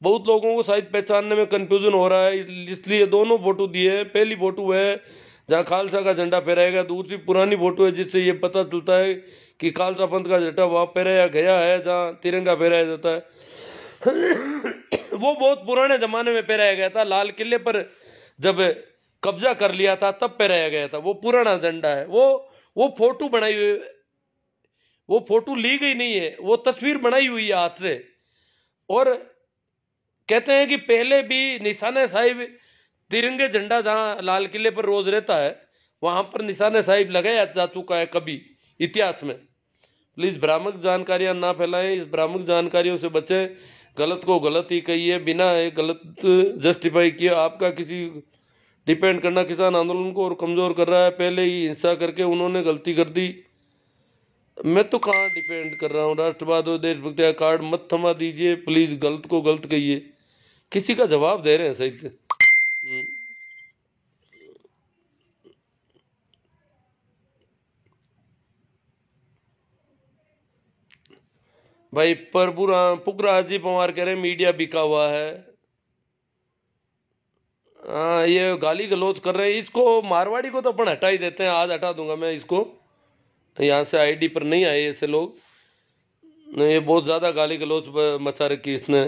A: बहुत लोगों को शायद पहचानने में कंफ्यूजन हो रहा है, इसलिए दोनों फोटो दिए। पहली फोटो है जहाँ खालसा का झंडा फहराया गया, दूसरी पुरानी फोटो है जिससे ये पता चलता है कि खालसा पंथ का झंडा वहां फहराया गया है जहाँ तिरंगा फहराया जाता है। वो बहुत पुराने जमाने में फहराया गया था, लाल किले पर जब कब्जा कर लिया था तब फहराया गया था। वो पुराना झंडा है। वो फोटो बनाई हुई, वो फोटो ली गई नहीं है, वो तस्वीर बनाई हुई है हाथ से। और कहते हैं कि पहले भी निशाने साहिब, तिरंगे झंडा जहां लाल किले पर रोज रहता है वहां पर निशाने साहिब लगाया जा चुका है कभी इतिहास में। प्लीज भ्रामक जानकारियां ना फैलाएं, इस भ्रामक जानकारियों से बचें। गलत को गलत ही कहिए, बिना गलत जस्टिफाई किए आपका किसी डिपेंड करना किसान आंदोलन को और कमजोर कर रहा है। पहले ही हिंसा करके उन्होंने गलती कर दी। मैं तो कहाँ डिपेंड कर रहा हूँ। राष्ट्रवाद और देशभक्ति का कार्ड मत थमा दीजिए प्लीज, गलत को गलत कहिए। किसी का जवाब दे रहे हैं सही से। भाई प्रभुराम पुखराज जी पवार कह रहे हैं मीडिया बिका हुआ है। हाँ, ये गाली गलौज कर रहे हैं। इसको मारवाड़ी को तो अपन हटा ही देते हैं, आज हटा दूंगा मैं इसको। यहाँ से आईडी पर नहीं आए ऐसे लोग, ये बहुत ज्यादा गाली गलौज मचा रखी इसने।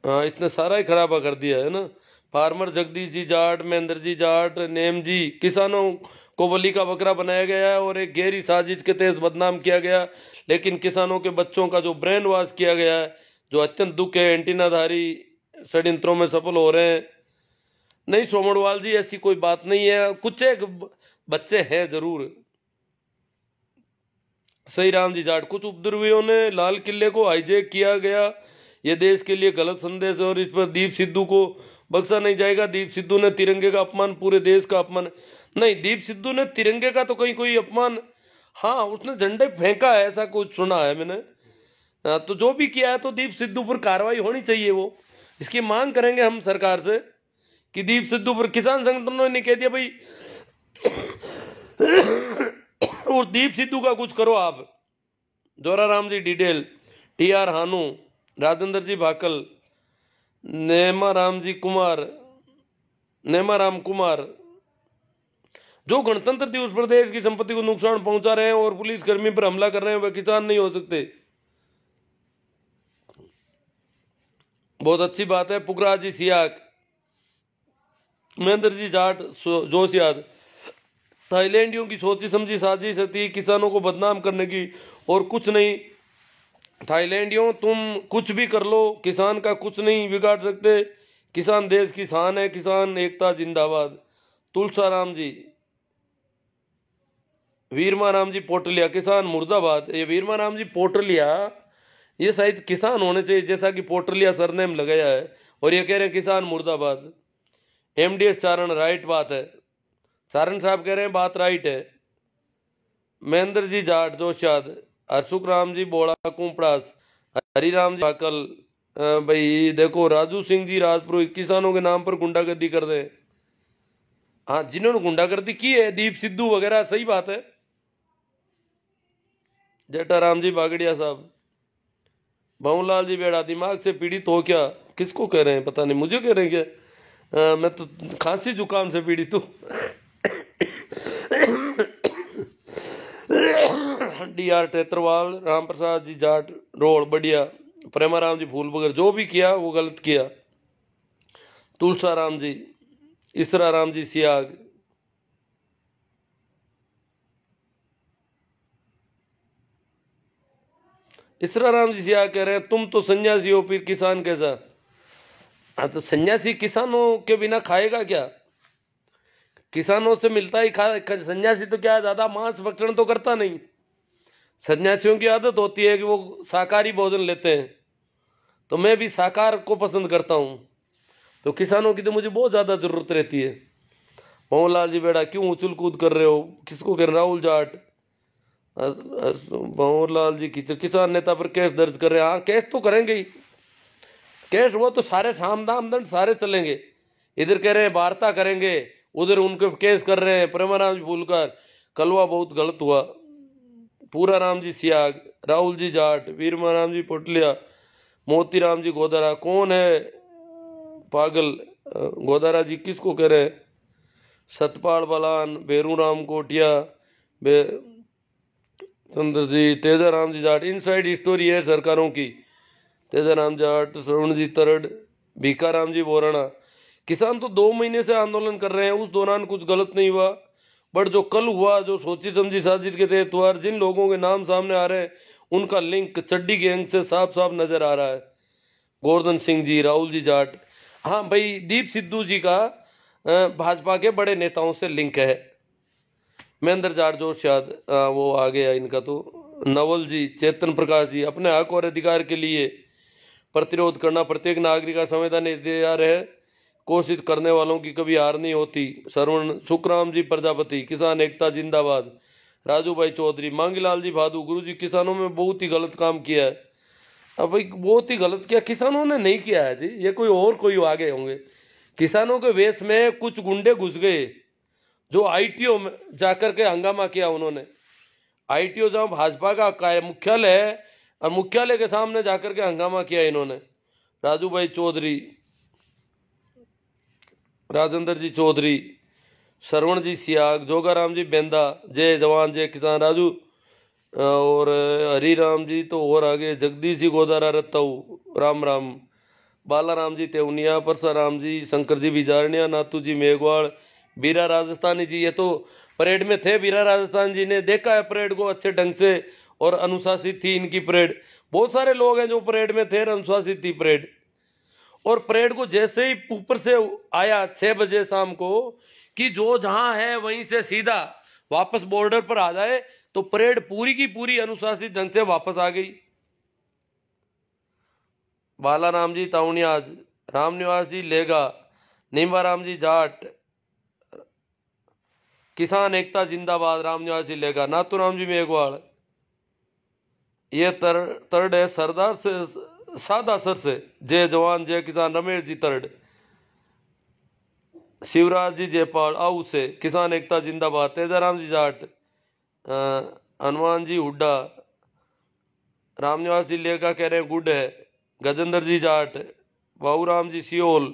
A: हाँ, इसने सारा ही खराबा कर दिया है ना। फार्मर जगदीश जी जाट, महेंद्र जी जाट, नेम जी, किसानों को बलि का बकरा बनाया गया है और एक गहरी साजिश के तहत बदनाम किया गया। लेकिन किसानों के बच्चों का जो ब्रेन वॉश किया गया है, जो अत्यंत दुख है, एंटीनाधारी षड्यंत्रों में सफल हो रहे हैं। नहीं सोमड़वाल जी, ऐसी कोई बात नहीं है। कुछ एक बच्चे हैं जरूर। सही राम जी जाट, कुछ उपद्रवियों ने लाल किले को हाईजैक किया गया। ये देश के लिए गलत संदेश है और इस पर दीप सिद्धू को बख्शा नहीं जाएगा। दीप सिद्धू ने तिरंगे का अपमान, पूरे देश का अपमान। नहीं, दीप सिद्धू ने तिरंगे का तो कहीं कोई अपमान, हाँ उसने झंडे फेंका है ऐसा कुछ सुना है मैंने। तो जो भी किया है तो दीप सिद्धू पर कार्रवाई होनी चाहिए। वो इसकी मांग करेंगे हम सरकार से कि दीप सिद्धू पर, किसान संगठनों ने कह दिया भाई उस दीप सिद्धू का कुछ करो आप। जोराराम जी डिडेल, टीआर हानू, राजेंद्र जी भाकल, नेमाराम कुमार, जो गणतंत्र दिवस पर देश की संपत्ति को नुकसान पहुंचा रहे हैं और पुलिस कर्मी पर हमला कर रहे हैं, वह किसान नहीं हो सकते। बहुत अच्छी बात है। पुखराज जी सियाक, महेंद्र जी जाट, जोशियाद, थाईलैंडियों की सोची समझी साजिश थी किसानों को बदनाम करने की और कुछ नहीं। थाईलैंडियों तुम कुछ भी कर लो, किसान का कुछ नहीं बिगाड़ सकते। किसान देश की शान है, किसान एकता जिंदाबाद। तुलसाराम जी, वीरमाराम जी पोटलिया, किसान मुर्दाबाद। ये वीरमाराम जी पोटलिया, ये शायद किसान होने चाहिए, जैसा कि पोटलिया सरनेम लगाया है और ये कह रहे हैं किसान मुर्दाबाद। एमडीएस चारण, राइट बात है। सारण साहब कह रहे हैं बात राइट है। महेंद्र जी जाट जोशाद, हरसुख राम जी बोड़ा कुंपड़ास, हरिराम जी भाकल। भाई देखो राजू सिंह जी राजपुरोहित किसानों के नाम पर गुंडागर्दी कर रहे हैं। हाँ, जिन्होंने गुंडागर्दी की है, दीप सिद्धू वगैरह, सही बात है। जटाराम जी बागड़िया साहब, भवनलाल जी बेड़ा, दिमाग से पीड़ित हो क्या? किसको कह रहे हैं पता नहीं, मुझे कह रहे हैं क्या? मैं तो खांसी जुकाम से पीड़ित हूँ। डीआर टेत्रवाल, राम प्रसाद जी जाट रोड बढ़िया, प्रेमाराम जी फूल बगर, जो भी किया वो गलत किया। तुलसाराम जी, इसरा राम जी सियाग, इसरा राम जी सियाग कह रहे हैं तुम तो सन्यासी हो, फिर किसान कैसा? हाँ, तो सन्यासी किसानों के बिना खाएगा क्या? किसानों से मिलता ही खा। सन्यासी तो क्या ज्यादा मांस भक्षण तो करता नहीं। सन्यासियों की आदत होती है कि वो शाकाहारी भोजन लेते हैं, तो मैं भी शाकाहार को पसंद करता हूँ। तो किसानों की तो मुझे बहुत ज्यादा जरूरत रहती है। मोहनलाल जी बेड़ा, क्यों उछल कूद कर रहे हो? किसको कह रहे? राहुल जाट, मोहनलाल जी किसान नेता पर केस दर्ज कर रहे हैं। हाँ, केस तो करेंगे ही। केस वो तो सारे साम दाम दंड सारे चलेंगे। इधर कह रहे हैं वार्ता करेंगे, उधर उनके केस कर रहे हैं। प्रेमाराम जी फूलकर, कलवा बहुत गलत हुआ। पूरा राम जी सियाग, राहुल जी जाट, वीरमाराम जी पोटलिया, मोतीराम जी गोदारा। कौन है पागल? गोदारा जी किसको कह रहे हैं? सतपाल बलान, बेरूराम कोटिया, चंद्र जी, तेजाराम जी जाट। इनसाइड स्टोरी है सरकारों की। तेजाराम जाट, श्रवण जी तरड़, भीखाराम जी बोराना। किसान तो 2 महीने से आंदोलन कर रहे हैं, उस दौरान कुछ गलत नहीं हुआ, बट जो कल हुआ, जो सोची समझी साजिश के तहत हुआ, जिन लोगों के नाम सामने आ रहे हैं उनका लिंक चड्डी गैंग से साफ साफ नजर आ रहा है। गोवर्धन सिंह जी, राहुल जी जाट। हाँ भाई, दीप सिद्धू जी का भाजपा के बड़े नेताओं से लिंक है। महेंद्र जाट जोशाद, वो आ गया इनका तो। नवल जी, चेतन प्रकाश जी, अपने हक और अधिकार के लिए प्रतिरोध करना प्रत्येक नागरिक का संवैधानिक अधिकार है। कोशिश करने वालों की कभी हार नहीं होती। श्रवण सुखराम जी प्रजापति, किसान एकता जिंदाबाद। राजू भाई चौधरी, मांगीलाल जी भादू, गुरु जी किसानों में बहुत ही गलत काम किया है। अब भाई बहुत ही गलत किया, किसानों ने नहीं किया है जी, ये कोई आगे होंगे। किसानों के वेश में कुछ गुंडे घुस गए जो आईटीओ में जाकर के हंगामा किया उन्होंने। आईटीओ जहां भाजपा का मुख्यालय है और मुख्यालय के सामने जाकर के हंगामा किया इन्होंने। राजू भाई चौधरी, राजेंद्र जी चौधरी, श्रवण जी सियाग, जोगाराम जी बेंदा, जय जवान जय किसान राजू, और हरिराम जी तो और आगे, जगदीश जी गोदारा रत्ताऊ, राम राम, बालाराम जी तेवनिया, परसाराम जी, शंकर जी बिजारनिया, नाथू जी मेघवाड़, बीरा राजस्थानी जी, ये तो परेड में थे। बीरा राजस्थान जी ने देखा है परेड को अच्छे ढंग से और अनुशासित थी इनकी परेड। बहुत सारे लोग हैं जो परेड में थे, अनुशासित थी परेड। और परेड को जैसे ही ऊपर से आया 6 बजे शाम को कि जो जहां है वहीं से सीधा वापस बॉर्डर पर आ जाए, तो परेड पूरी की पूरी अनुशासित ढंग से वापस आ गई। बालाराम जी ताउनियाज, रामनिवास जी लेगा, नीमाराम जी जाट, किसान एकता जिंदाबाद, रामनिवास जी लेगा, नाथूराम जी मेघवाड़, ये थर्ड है सरदार से सादा सर से, जय जवान जय किसान, रमेश जी थर्ड, शिवराज जी जयपाल आऊ से, किसान एकता जिंदाबाद, तेजाराम जी जाट, हनुमान जी हुड्डा, रामनिवास जी लेगा कह रहे हैं गुड है, गजेंद्र जी जाट, बाबूराम जी सियोल,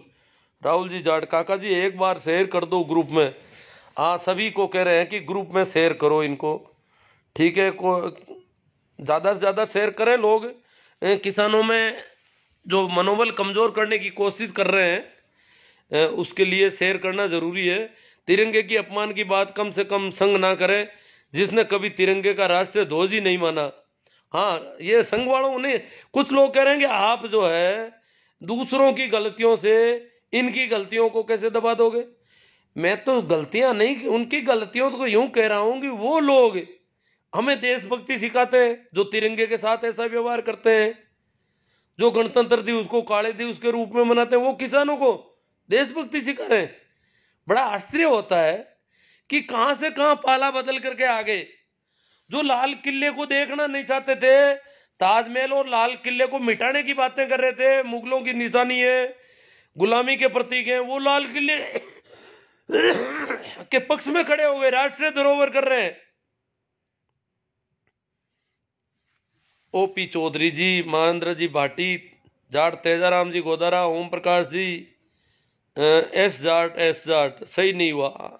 A: राहुल जी जाट। काका जी एक बार शेयर कर दो ग्रुप में। हाँ सभी को कह रहे हैं कि ग्रुप में शेयर करो इनको, ठीक है। ज़्यादा से ज़्यादा शेयर करें लोग। किसानों में जो मनोबल कमज़ोर करने की कोशिश कर रहे हैं उसके लिए शेयर करना ज़रूरी है। तिरंगे की अपमान की बात कम से कम संघ ना करें, जिसने कभी तिरंगे का राष्ट्रीय ध्वज ही नहीं माना। हाँ ये संघ वालों ने, कुछ लोग कह रहे हैं कि आप जो है दूसरों की गलतियों से इनकी गलतियों को कैसे दबा दोगे। मैं तो गलतियां नहीं, उनकी गलतियों को यूं कह रहा हूं कि वो लोग हमें देशभक्ति सिखाते हैं जो तिरंगे के साथ ऐसा व्यवहार करते हैं, जो गणतंत्र दिवस को काले दिवस के रूप में मनाते हैं, वो किसानों को देशभक्ति सिखा रहे हैं। बड़ा आश्चर्य होता है कि कहां से कहां पाला बदल करके आ गए। जो लाल किले को देखना नहीं चाहते थे, ताजमहल और लाल किले को मिटाने की बातें कर रहे थे, मुगलों की निशानी है, गुलामी के प्रतीक हैं, वो लाल किले के पक्ष में खड़े हो गए, राष्ट्रीय धरोहर कर रहे हैं। ओपी चौधरी जी, महेंद्र जी भाटी जाट, तेजाराम जी गोदारा, ओम प्रकाश जी, एस जाट सही नहीं हुआ।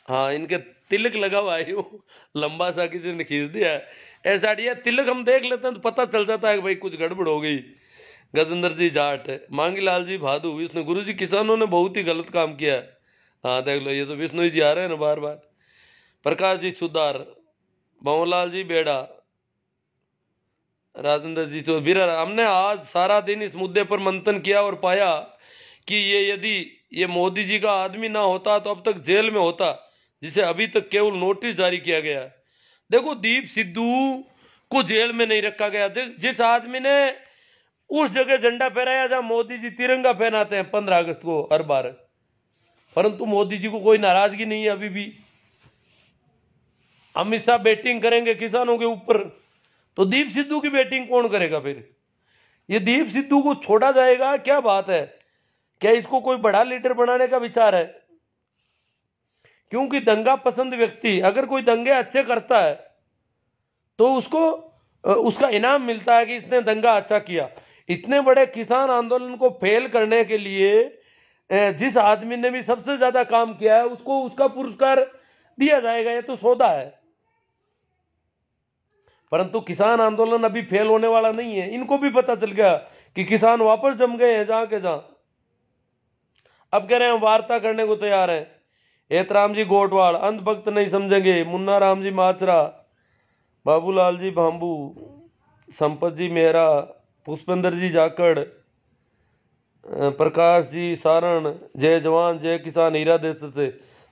A: हाँ इनके तिलक लगा हुआ है, लंबा सा किसी ने खींच दिया है। एस जाट, ये तिलक हम देख लेते हैं तो पता चल जाता है कि भाई कुछ गड़बड़ हो गई। गजेंद्र जी जाट, मांगीलाल जी भादू, विष्णु, गुरु जी किसानों ने बहुत ही गलत काम किया है। हाँ देख लो, ये तो विष्णु जी आ रहे हैं ना बार बार। प्रकाश जी सुधार, भंवरलाल जी बेड़ा, राजेंद्र जी तो बीरा। हमने आज सारा दिन इस मुद्दे पर मंथन किया और पाया कि यदि ये मोदी जी का आदमी ना होता तो अब तक जेल में होता, जिसे अभी तक केवल नोटिस जारी किया गया। देखो दीप सिद्धू को जेल में नहीं रखा गया, जिस आदमी ने उस जगह झंडा फहराया जहां मोदी जी तिरंगा पहनाते हैं 15 अगस्त को हर बार, परंतु मोदी जी को कोई नाराजगी नहीं है अभी भी। अमित शाह बैटिंग करेंगे किसानों के ऊपर, तो दीप सिद्धू की बैटिंग कौन करेगा फिर? ये दीप सिद्धू को छोड़ा जाएगा? क्या बात है, क्या इसको कोई बड़ा लीडर बनाने का विचार है? क्योंकि दंगा पसंद व्यक्ति अगर कोई दंगे अच्छे करता है तो उसको उसका इनाम मिलता है कि इसने दंगा अच्छा किया। इतने बड़े किसान आंदोलन को फेल करने के लिए जिस आदमी ने भी सबसे ज्यादा काम किया है उसको उसका पुरस्कार दिया जाएगा, ये तो सौदा है। परंतु किसान आंदोलन अभी फेल होने वाला नहीं है। इनको भी पता चल गया कि किसान वापस जम गए हैं जहां के जहां। अब कह रहे हैं वार्ता करने को तैयार है। एतराम जी गोटवाड़, अंधभक्त नहीं समझेंगे, मुन्ना राम जी माचरा, बाबूलाल जी भांबू, संपत जी मेहरा, पुष्पेंद्र जी जाकड़, प्रकाश जी सारण, जय जवान जय किसान हीरा देश से,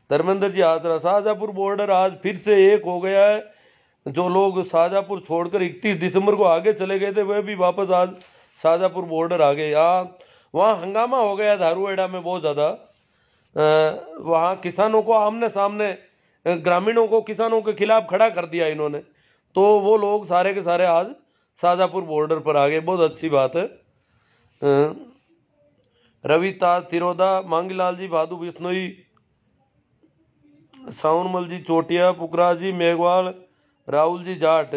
A: धर्मेंद्र जी आसरा। शाहजहांपुर बॉर्डर आज फिर से एक हो गया है। जो लोग शाहजहांपुर छोड़कर 31 दिसंबर को आगे चले गए थे वह भी वापस आज शाहजहांपुर बॉर्डर आ गए। वहाँ हंगामा हो गया धारूहेड़ा में बहुत ज़्यादा। वहाँ किसानों को आमने सामने, ग्रामीणों को किसानों के खिलाफ खड़ा कर दिया इन्होंने। तो वो लोग सारे के सारे आज शाजापुर बॉर्डर पर आ गए, बहुत अच्छी बात है। रवि ताज तिरोदा, मांगीलाल जी भादू बिश्नोई, साउनमल जी चोटिया, पुखराज जी मेघवाल, राहुल जी जाट,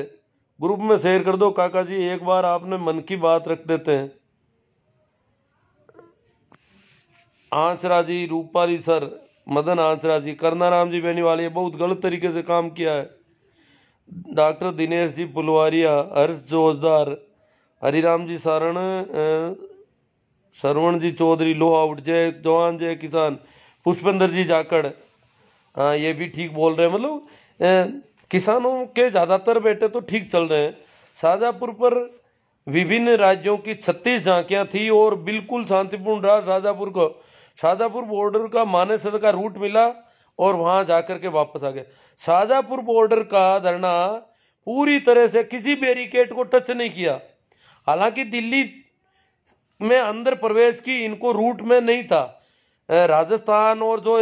A: ग्रुप में शेयर कर दो काका जी, एक बार आपने मन की बात रख देते हैं। आंसरा जी, रूपाली सर, मदन आंसरा जी, करनाराम जी बेनीवाल, ये बहुत गलत तरीके से काम किया है। डॉक्टर दिनेश जी पुलवारिया, हर्ष जोजदार, हरिराम जी सारण, श्रवण जी चौधरी, लो आउट, जय जवान जय किसान, पुष्पेंद्र जी जाकड़, हाँ ये भी ठीक बोल रहे हैं। मतलब किसानों के ज़्यादातर बेटे तो ठीक चल रहे हैं। शाजापुर पर विभिन्न राज्यों की 36 झांकियां थी और बिल्कुल शांतिपूर्ण रहा शाजापुर को। शाजापुर बॉर्डर का मानेसर का रूट मिला और वहां जाकर के वापस आ गए। शाजापुर बॉर्डर का धरना पूरी तरह से किसी बैरिकेड को टच नहीं किया। हालांकि दिल्ली में अंदर प्रवेश की इनको रूट में नहीं था। राजस्थान और जो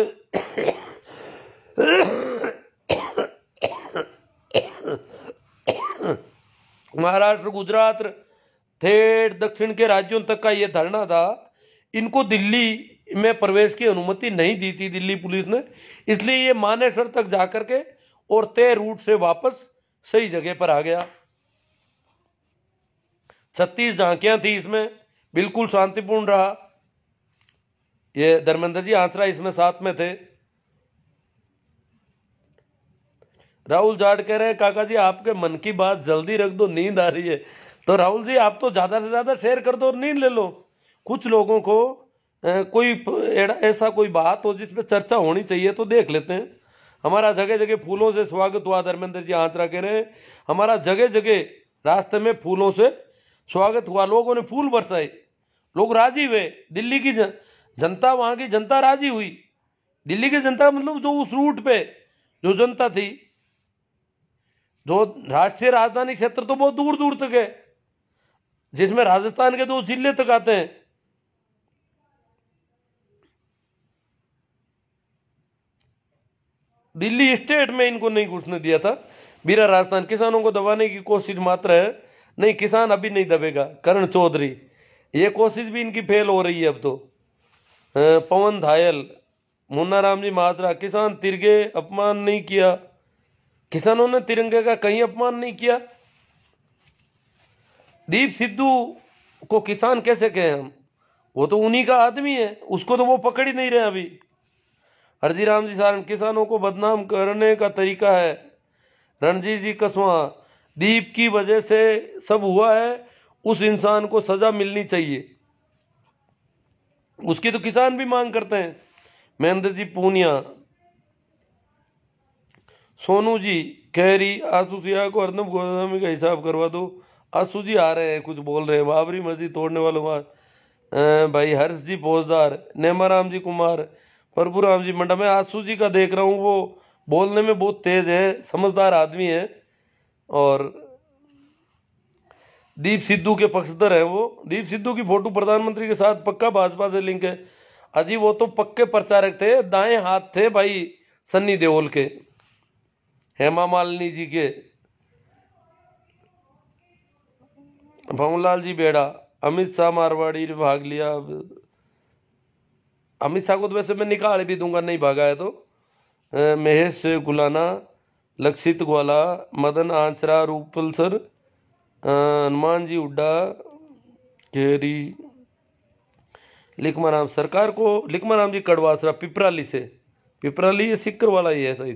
A: महाराष्ट्र, गुजरात, ठेठ दक्षिण के राज्यों तक का ये धरना था। इनको दिल्ली में प्रवेश की अनुमति नहीं दी थी दिल्ली पुलिस ने, इसलिए ये मानेसर तक जाकर के और तय रूट से वापस सही जगह पर आ गया। 36 झांकियां थी इसमें, बिल्कुल शांतिपूर्ण रहा। ये धर्मेंद्र जी आंसरा इसमें साथ में थे। राहुल जाट कह रहे हैं काका जी आपके मन की बात जल्दी रख दो, नींद आ रही है। तो राहुल जी आप तो ज्यादा से ज्यादा शेयर कर दो और नींद ले लो। कुछ लोगों को कोई ऐसा कोई बात हो जिसपे चर्चा होनी चाहिए तो देख लेते हैं। हमारा जगह जगह फूलों से स्वागत हुआ, धर्मेंद्र जी आंसरा कह रहे हैं हमारा जगह जगह रास्ते में फूलों से स्वागत हुआ, लोगों ने फूल बरसाए, लोग राजी हुए। दिल्ली की जनता, वहां की जनता राजी हुई। दिल्ली की जनता मतलब जो उस रूट पे जो जनता थी, जो राष्ट्रीय राजधानी क्षेत्र तो बहुत दूर दूर तक है, जिसमें राजस्थान के 2 जिले तक आते हैं। दिल्ली स्टेट में इनको नहीं घुसने दिया था। बीरा राजस्थान किसानों को दबाने की कोशिश मात्र है, नहीं किसान अभी नहीं दबेगा। करण चौधरी, ये कोशिश भी इनकी फेल हो रही है अब तो। पवन धायल, मुन्ना राम जी महात्रा, किसान तिरंगे अपमान नहीं किया। किसानों ने तिरंगे का कहीं अपमान नहीं किया। दीप सिद्धू को किसान कैसे कहें हम, वो तो उन्हीं का आदमी है, उसको तो वो पकड़ ही नहीं रहे अभी। हरजीराम जी सारण, किसानों को बदनाम करने का तरीका है। रणजीत जी कसवा, दीप की वजह से सब हुआ है, उस इंसान को सजा मिलनी चाहिए, उसकी तो किसान भी मांग करते हैं। महेंद्र जी पूनिया, सोनू जी खैरी, आंसू सिया को अर्नब गोस्वामी का हिसाब करवा दो। आंसू जी आ रहे हैं, कुछ बोल रहे हैं। बाबरी मस्जिद तोड़ने वालों का भाई हर्ष जी फौजदार, नेमाराम जी कुमार, प्रभुराम जी मंडा। मैं आंसू जी का देख रहा हूँ, वो बोलने में बहुत तेज है, समझदार आदमी है और दीप सिद्धू के पक्षधर है वो। दीप सिद्धू की फोटो प्रधानमंत्री के साथ पक्का भाजपा से लिंक है। अजी वो तो पक्के प्रचारक थे, दाएं हाथ थे भाई सन्नी देओल के, हेमा मालिनी जी के। भवनलाल जी बेड़ा, अमित शाह मारवाड़ी ने भाग लिया। अमित शाह को तो वैसे मैं निकाल भी दूंगा, नहीं भागा है तो। महेश गुलाना, लक्षित ग्वाला, मदन आंचरा, रूपल सर, हनुमान जी हुड्डा, केरी, लिखमाराम सरकार को, लिखमाराम जी कड़वासरा पिपराली से, पिपराली ये सिक्कर वाला ही है सही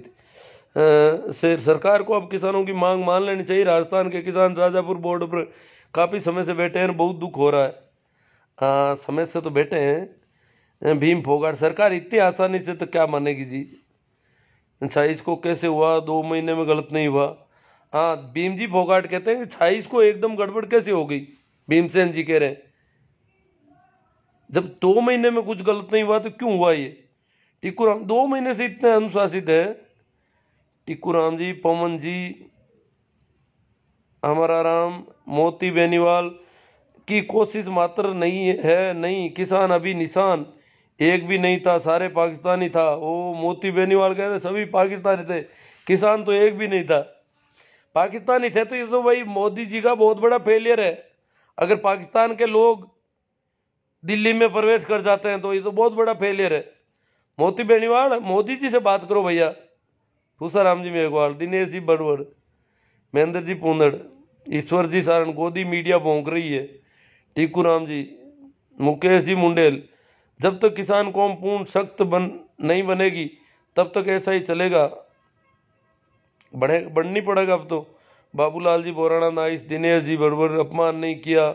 A: से। सरकार को अब किसानों की मांग मान लेनी चाहिए। राजस्थान के किसान शाजापुर बॉर्डर पर काफ़ी समय से बैठे हैं, बहुत दुख हो रहा है। समय से तो बैठे हैं। भीम फोगाट, सरकार इतनी आसानी से तो क्या मानेगी जी। अच्छा इसको कैसे हुआ, 2 महीने में गलत नहीं हुआ। हाँ भीम जी फोगाट कहते हैं कि 26 को एकदम गड़बड़ कैसे हो गई। भीमसेन जी कह रहे हैं जब 2 महीने में कुछ गलत नहीं हुआ तो क्यों हुआ ये। टिक्कूराम 2 महीने से इतने अनुशासित है। टिक्कूराम जी, पवन जी, हमारा राम, मोती बेनीवाल की कोशिश मात्र नहीं है, नहीं किसान अभी निशान एक भी नहीं था, सारे पाकिस्तानी था। वो मोती बेनीवाल कहते सभी पाकिस्तानी थे, किसान तो एक भी नहीं था। पाकिस्तानी थे तो ये तो भाई मोदी जी का बहुत बड़ा फेलियर है। अगर पाकिस्तान के लोग दिल्ली में प्रवेश कर जाते हैं तो ये तो बहुत बड़ा फेलियर है। मोती बेनीवाल, मोदी जी से बात करो भैया। पूसाराम जी मेघवाल, दिनेश जी बड़वड़, महेंद्र जी पूंदड़, ईश्वर जी सारण, गोदी मीडिया भोंक रही है, टीकू राम जी, मुकेश जी मुंडेल। जब तक किसान कौम पूर्ण सख्त नहीं बनेगी तब तक ऐसा ही चलेगा, बढ़नी पड़ेगा अब तो। बाबूलाल जी बोराना नाइस, दिनेश जी बड़बड़, अपमान नहीं किया,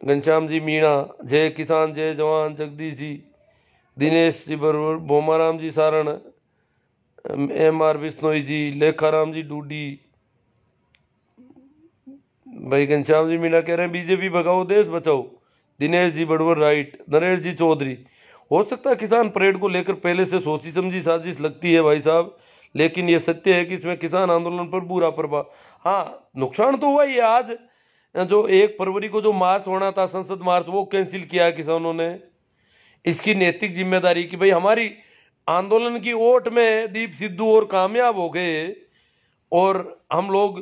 A: घनश्याम जी मीणा, जय किसान जय जवान, जगदीश जी, दिनेश जी बड़बड़, बोमाराम जी सारण, MR बिश्नोई जी, लेखाराम जी डूडी, भाई घनश्याम जी मीणा कह रहे हैं बीजेपी भगाओ देश बचाओ, दिनेश जी बड़वर राइट, नरेश जी चौधरी। हो सकता है किसान परेड को लेकर पहले से सोची समझी साजिश लगती है भाई साहब, लेकिन ये सत्य है कि इसमें किसान आंदोलन पर बुरा प्रभाव। हाँ, नुकसान तो हुआ ही है। आज जो 1 फरवरी को जो मार्च होना था, संसद मार्च, वो कैंसिल किया है किसानों ने। इसकी नैतिक जिम्मेदारी कि भाई हमारी आंदोलन की ओट में दीप सिद्धू और कामयाब हो गए और हम लोग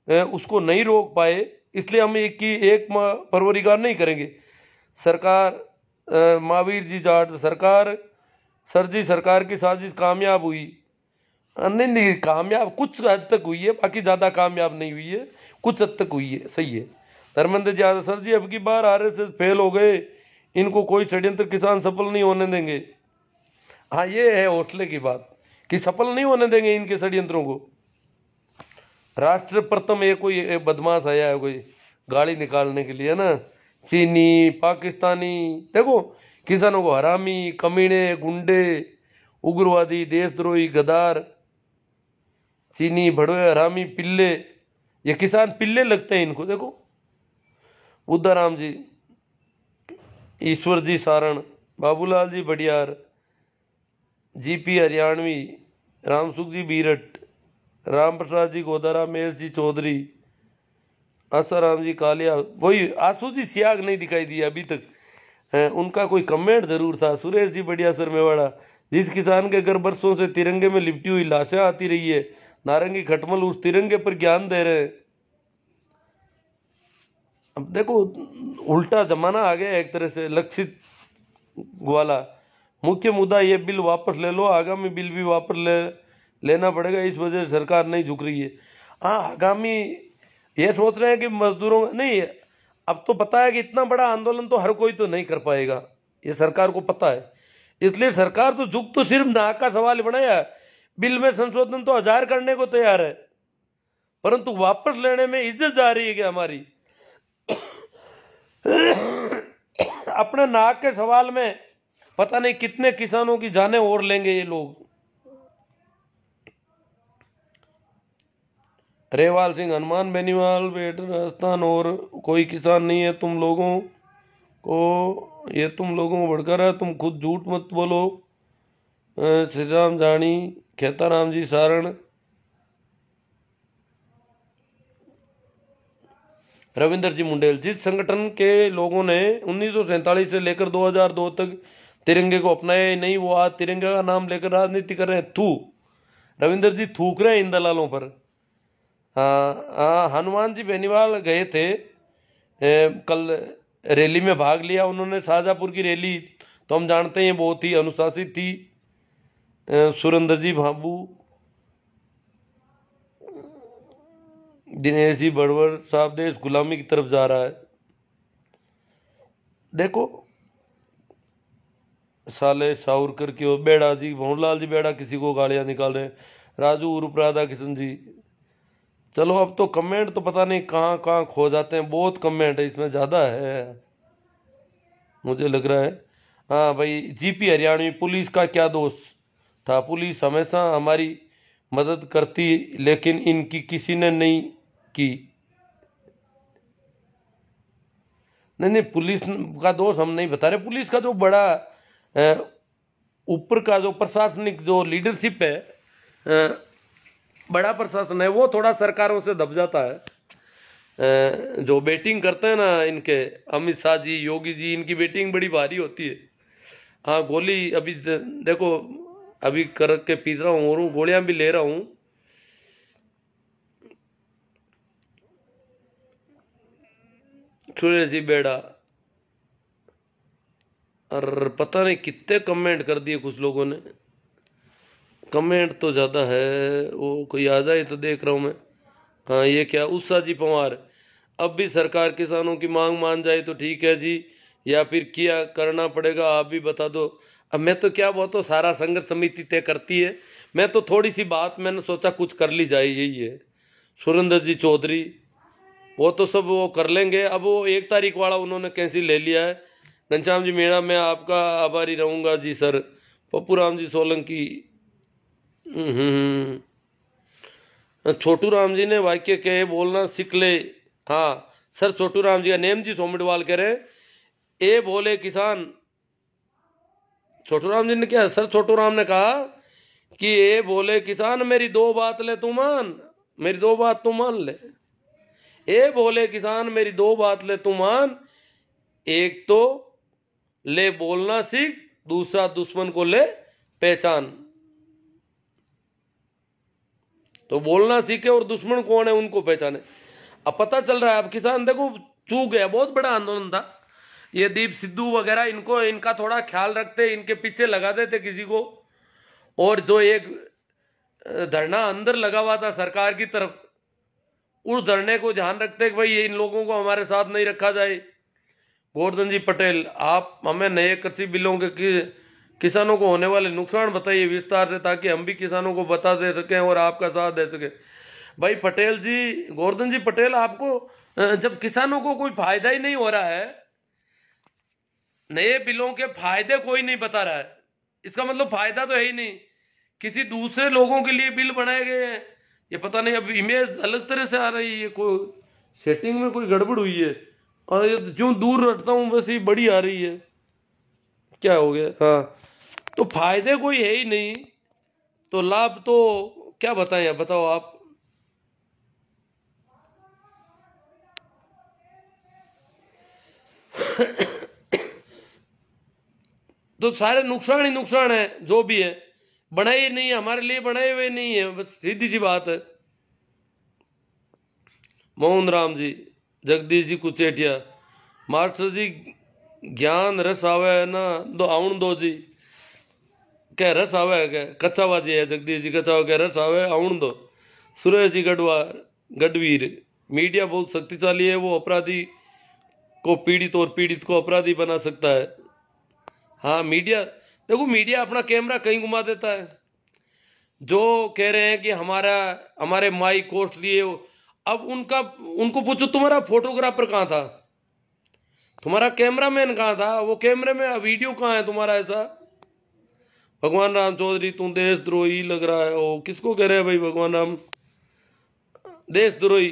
A: उसको नहीं रोक पाए, इसलिए हम 1 फरवरी का नहीं करेंगे। सरकार, महावीर जी जाट, सरकार सर जी सरकार की साजिश कामयाब हुई? नहीं, कामयाब कुछ हद तक हुई है, बाकी ज़्यादा कामयाब नहीं हुई है, कुछ हद तक हुई है, सही है। धर्मेंद्र जी यादव, सर जी अब की बार RSS फेल हो गए, इनको कोई षड्यंत्र किसान सफल नहीं होने देंगे। हाँ, ये है हौसले की बात कि सफल नहीं होने देंगे इनके षड्यंत्रों को। राष्ट्र प्रथम ये कोई बदमाश आया है कोई गाड़ी निकालने के लिए ना, चीनी पाकिस्तानी, देखो किसानों को हरामी, कमीने, गुंडे, उग्रवादी, देशद्रोही, गद्दार, चीनी, भड़वे, हरामी, पिल्ले, ये किसान पिल्ले लगते हैं इनको। देखो बुद्धाराम जी, ईश्वर जी सारण, बाबूलाल जी बडियार, GP हरियाणवी, रामसुख जी बीरट, राम प्रसाद जी गोदारा, महेश जी चौधरी, आसाराम जी कालिया, वही आंसू जी सियाग नहीं दिखाई दिया अभी तक। उनका कोई कमेंट जरूर था। सुरेश जी बढ़िया सर मेवाड़ा, जिस किसान के घर बरसों से तिरंगे में लिपटी हुई लाशें आती रही है, नारंगी खटमल उस तिरंगे पर ज्ञान दे रहे हैं। अब देखो उल्टा जमाना आ गया एक तरह से, लक्षित वाला। मुख्य मुद्दा ये बिल वापस ले लो, आगामी बिल भी वापस लेना पड़ेगा, इस वजह से सरकार नहीं झुक रही है। हाँ, आगामी ये सोच रहे हैं कि मजदूरों नहीं, अब तो पता है कि इतना बड़ा आंदोलन तो हर कोई तो नहीं कर पाएगा, ये सरकार को पता है। इसलिए सरकार तो झुक तो सिर्फ नाक का सवाल बनाया है। बिल में संशोधन तो 1000 करने को तैयार है, परंतु वापस लेने में इज्जत जा रही है कि हमारी। अपने नाक के सवाल में पता नहीं कितने किसानों की जानें और लेंगे ये लोग। रेवाल सिंह, हनुमान बेनीवाल, बेट राजस्थान, और कोई किसान नहीं है तुम लोगों को, ये तुम लोगों को भड़का रहा है, तुम खुद झूठ मत बोलो। श्री राम जानी, खेताराम जी सारण, रविंदर जी मुंडेल, जिस संगठन के लोगों ने 1947 से लेकर 2002 तक तिरंगे को अपनाया नहीं, वो आज तिरंगे का नाम लेकर राजनीति कर रहे हैं। थू, रविंदर जी थूक रहे हैं इन दलालों पर। हनुमान जी बेनीवाल गए थे कल, रैली में भाग लिया उन्होंने। शाहजहाँपुर की रैली तो हम जानते हैं बहुत ही अनुशासित थी। सुरेंद्र जी भाबू, दिनेश जी बड़वर साहब, देश गुलामी की तरफ जा रहा है। देखो साले शाहूरकर की, बेड़ा जी, भवनलाल जी बेड़ा किसी को गालियां निकाल रहे हैं, राजू उर्फ राधा किशन जी। चलो अब तो कमेंट तो पता नहीं कहाँ कहाँ खो जाते हैं, बहुत कमेंट है इसमें, ज़्यादा है मुझे लग रहा है। हाँ भाई, GP हरियाणवी, पुलिस का क्या दोष था, पुलिस हमेशा हमारी मदद करती लेकिन इनकी किसी ने नहीं की। नहीं, पुलिस का दोष हम नहीं बता रहे, पुलिस का जो बड़ा ऊपर का जो प्रशासनिक जो लीडरशिप है, बड़ा प्रशासन है, वो थोड़ा सरकारों से दब जाता है। जो बैटिंग करते हैं ना इनके, अमित शाह जी, योगी जी, इनकी बैटिंग बड़ी भारी होती है। हाँ गोली अभी देखो अभी कर के पी रहा हूँ और गोलियां भी ले रहा हूँ। सूर्य जी बेड़ा और पता नहीं कितने कमेंट कर दिए कुछ लोगों ने। कमेंट तो ज़्यादा है, वो कोई आ जाए तो देख रहा हूँ मैं। हाँ ये क्या उत्साह जी पवार, अब भी सरकार किसानों की मांग मान जाए तो ठीक है जी, या फिर क्या करना पड़ेगा आप भी बता दो। अब मैं तो क्या, वो तो सारा संघर्ष समिति तय करती है, मैं तो थोड़ी सी बात मैंने सोचा कुछ कर ली जाए, यही है। सुरेंद्र जी चौधरी वो तो सब वो कर लेंगे। अब वो 1 तारीख वाला उन्होंने कैंसिल ले लिया है। घनश्याम जी मीणा मैं आपका आभारी रहूंगा जी सर। पप्पू राम जी सोलंकी, छोटू राम जी ने वाक्य कहे बोलना सीख ले। हाँ सर, छोटू राम जी का नेम जी सोमडवाल कह रहे ए बोले किसान। छोटू राम जी ने क्या सर, छोटू राम ने कहा कि ए बोले किसान मेरी 2 बात ले तू मान, मेरी 2 बात तू मान ले। ए बोले किसान मेरी 2 बात ले तू मान, एक तो ले बोलना सीख, दूसरा दुश्मन को ले पहचान। तो बोलना सीखे और दुश्मन कौन है उनको पहचाने। अब पता चल रहा है, अब किसान देखो चूक गया, बहुत बड़ा आंदोलन था ये। दीप सिद्धू वगैरह इनको, इनका थोड़ा ख्याल रखते, इनके पीछे लगा देते किसी को। और जो एक धरना अंदर लगा हुआ था सरकार की तरफ, उस धरने को ध्यान रखते कि भाई इन लोगों को हमारे साथ नहीं रखा जाए। गोवर्धन जी पटेल, आप हमें नए कृषि बिलों के किसानों को होने वाले नुकसान बताइए विस्तार से, ताकि हम भी किसानों को बता दे सकें और आपका साथ दे सके। भाई पटेल जी, गोवर्धन जी पटेल, आपको जब किसानों को कोई फायदा ही नहीं हो रहा है, नए बिलों के फायदे कोई नहीं बता रहा है, इसका मतलब फायदा तो है ही नहीं। किसी दूसरे लोगों के लिए बिल बनाए गए हैं। ये पता नहीं अब इमेज अलग तरह से आ रही है, कोई सेटिंग में कोई गड़बड़ हुई है, और जो दूर रखता हूं वैसे ही बड़ी आ रही है, क्या हो गया। हाँ तो फायदे कोई है ही नहीं, तो लाभ तो क्या बताएं, बताओ आप। तो सारे नुकसान ही नुकसान है, जो भी है बनाए ही नहीं, हमारे लिए बनाए हुए नहीं है, बस सीधी सी बात है। मोहन राम जी, जगदीश जी कुचेटिया, मास्टर जी ज्ञान रस आवे ना दो आउन दो जी, क्या रस आवे क्या कच्चा बाजी है। जगदीश जी कच्चा क्या रस आवे आउन दो। सुरेश जी गढ़वीर, मीडिया बहुत शक्तिशाली है, वो अपराधी को पीड़ित और पीड़ित को अपराधी बना सकता है। हाँ मीडिया, देखो मीडिया अपना कैमरा कहीं घुमा देता है। जो कह रहे हैं कि हमारे माई कोस्ट लिए, अब उनको पूछो तुम्हारा फोटोग्राफर कहाँ था, तुम्हारा कैमरामैन कहाँ था, वो कैमरे में वीडियो कहाँ है तुम्हारा ऐसा। भगवान राम चौधरी तुम देशद्रोही लग रहा है। ओ किसको कह रहे हैं भाई भगवान राम देशद्रोही।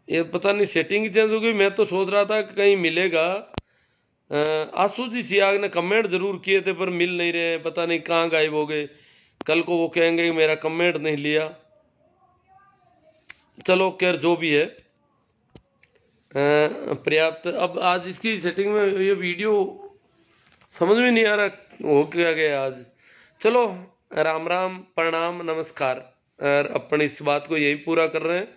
A: ये पता नहीं सेटिंग चेंज हो गई। मैं तो सोच रहा था कि कहीं मिलेगा। आसू जी सियाग ने कमेंट जरूर किए थे पर मिल नहीं रहे, पता नहीं कहाँ गायब हो गए। कल को वो कहेंगे कि मेरा कमेंट नहीं लिया। चलो खैर जो भी है पर्याप्त। अब आज इसकी सेटिंग में ये वीडियो समझ में नहीं आ रहा हो क्या गया आज। चलो राम राम, प्रणाम, नमस्कार, और अपनी इस बात को यही पूरा कर रहे हैं।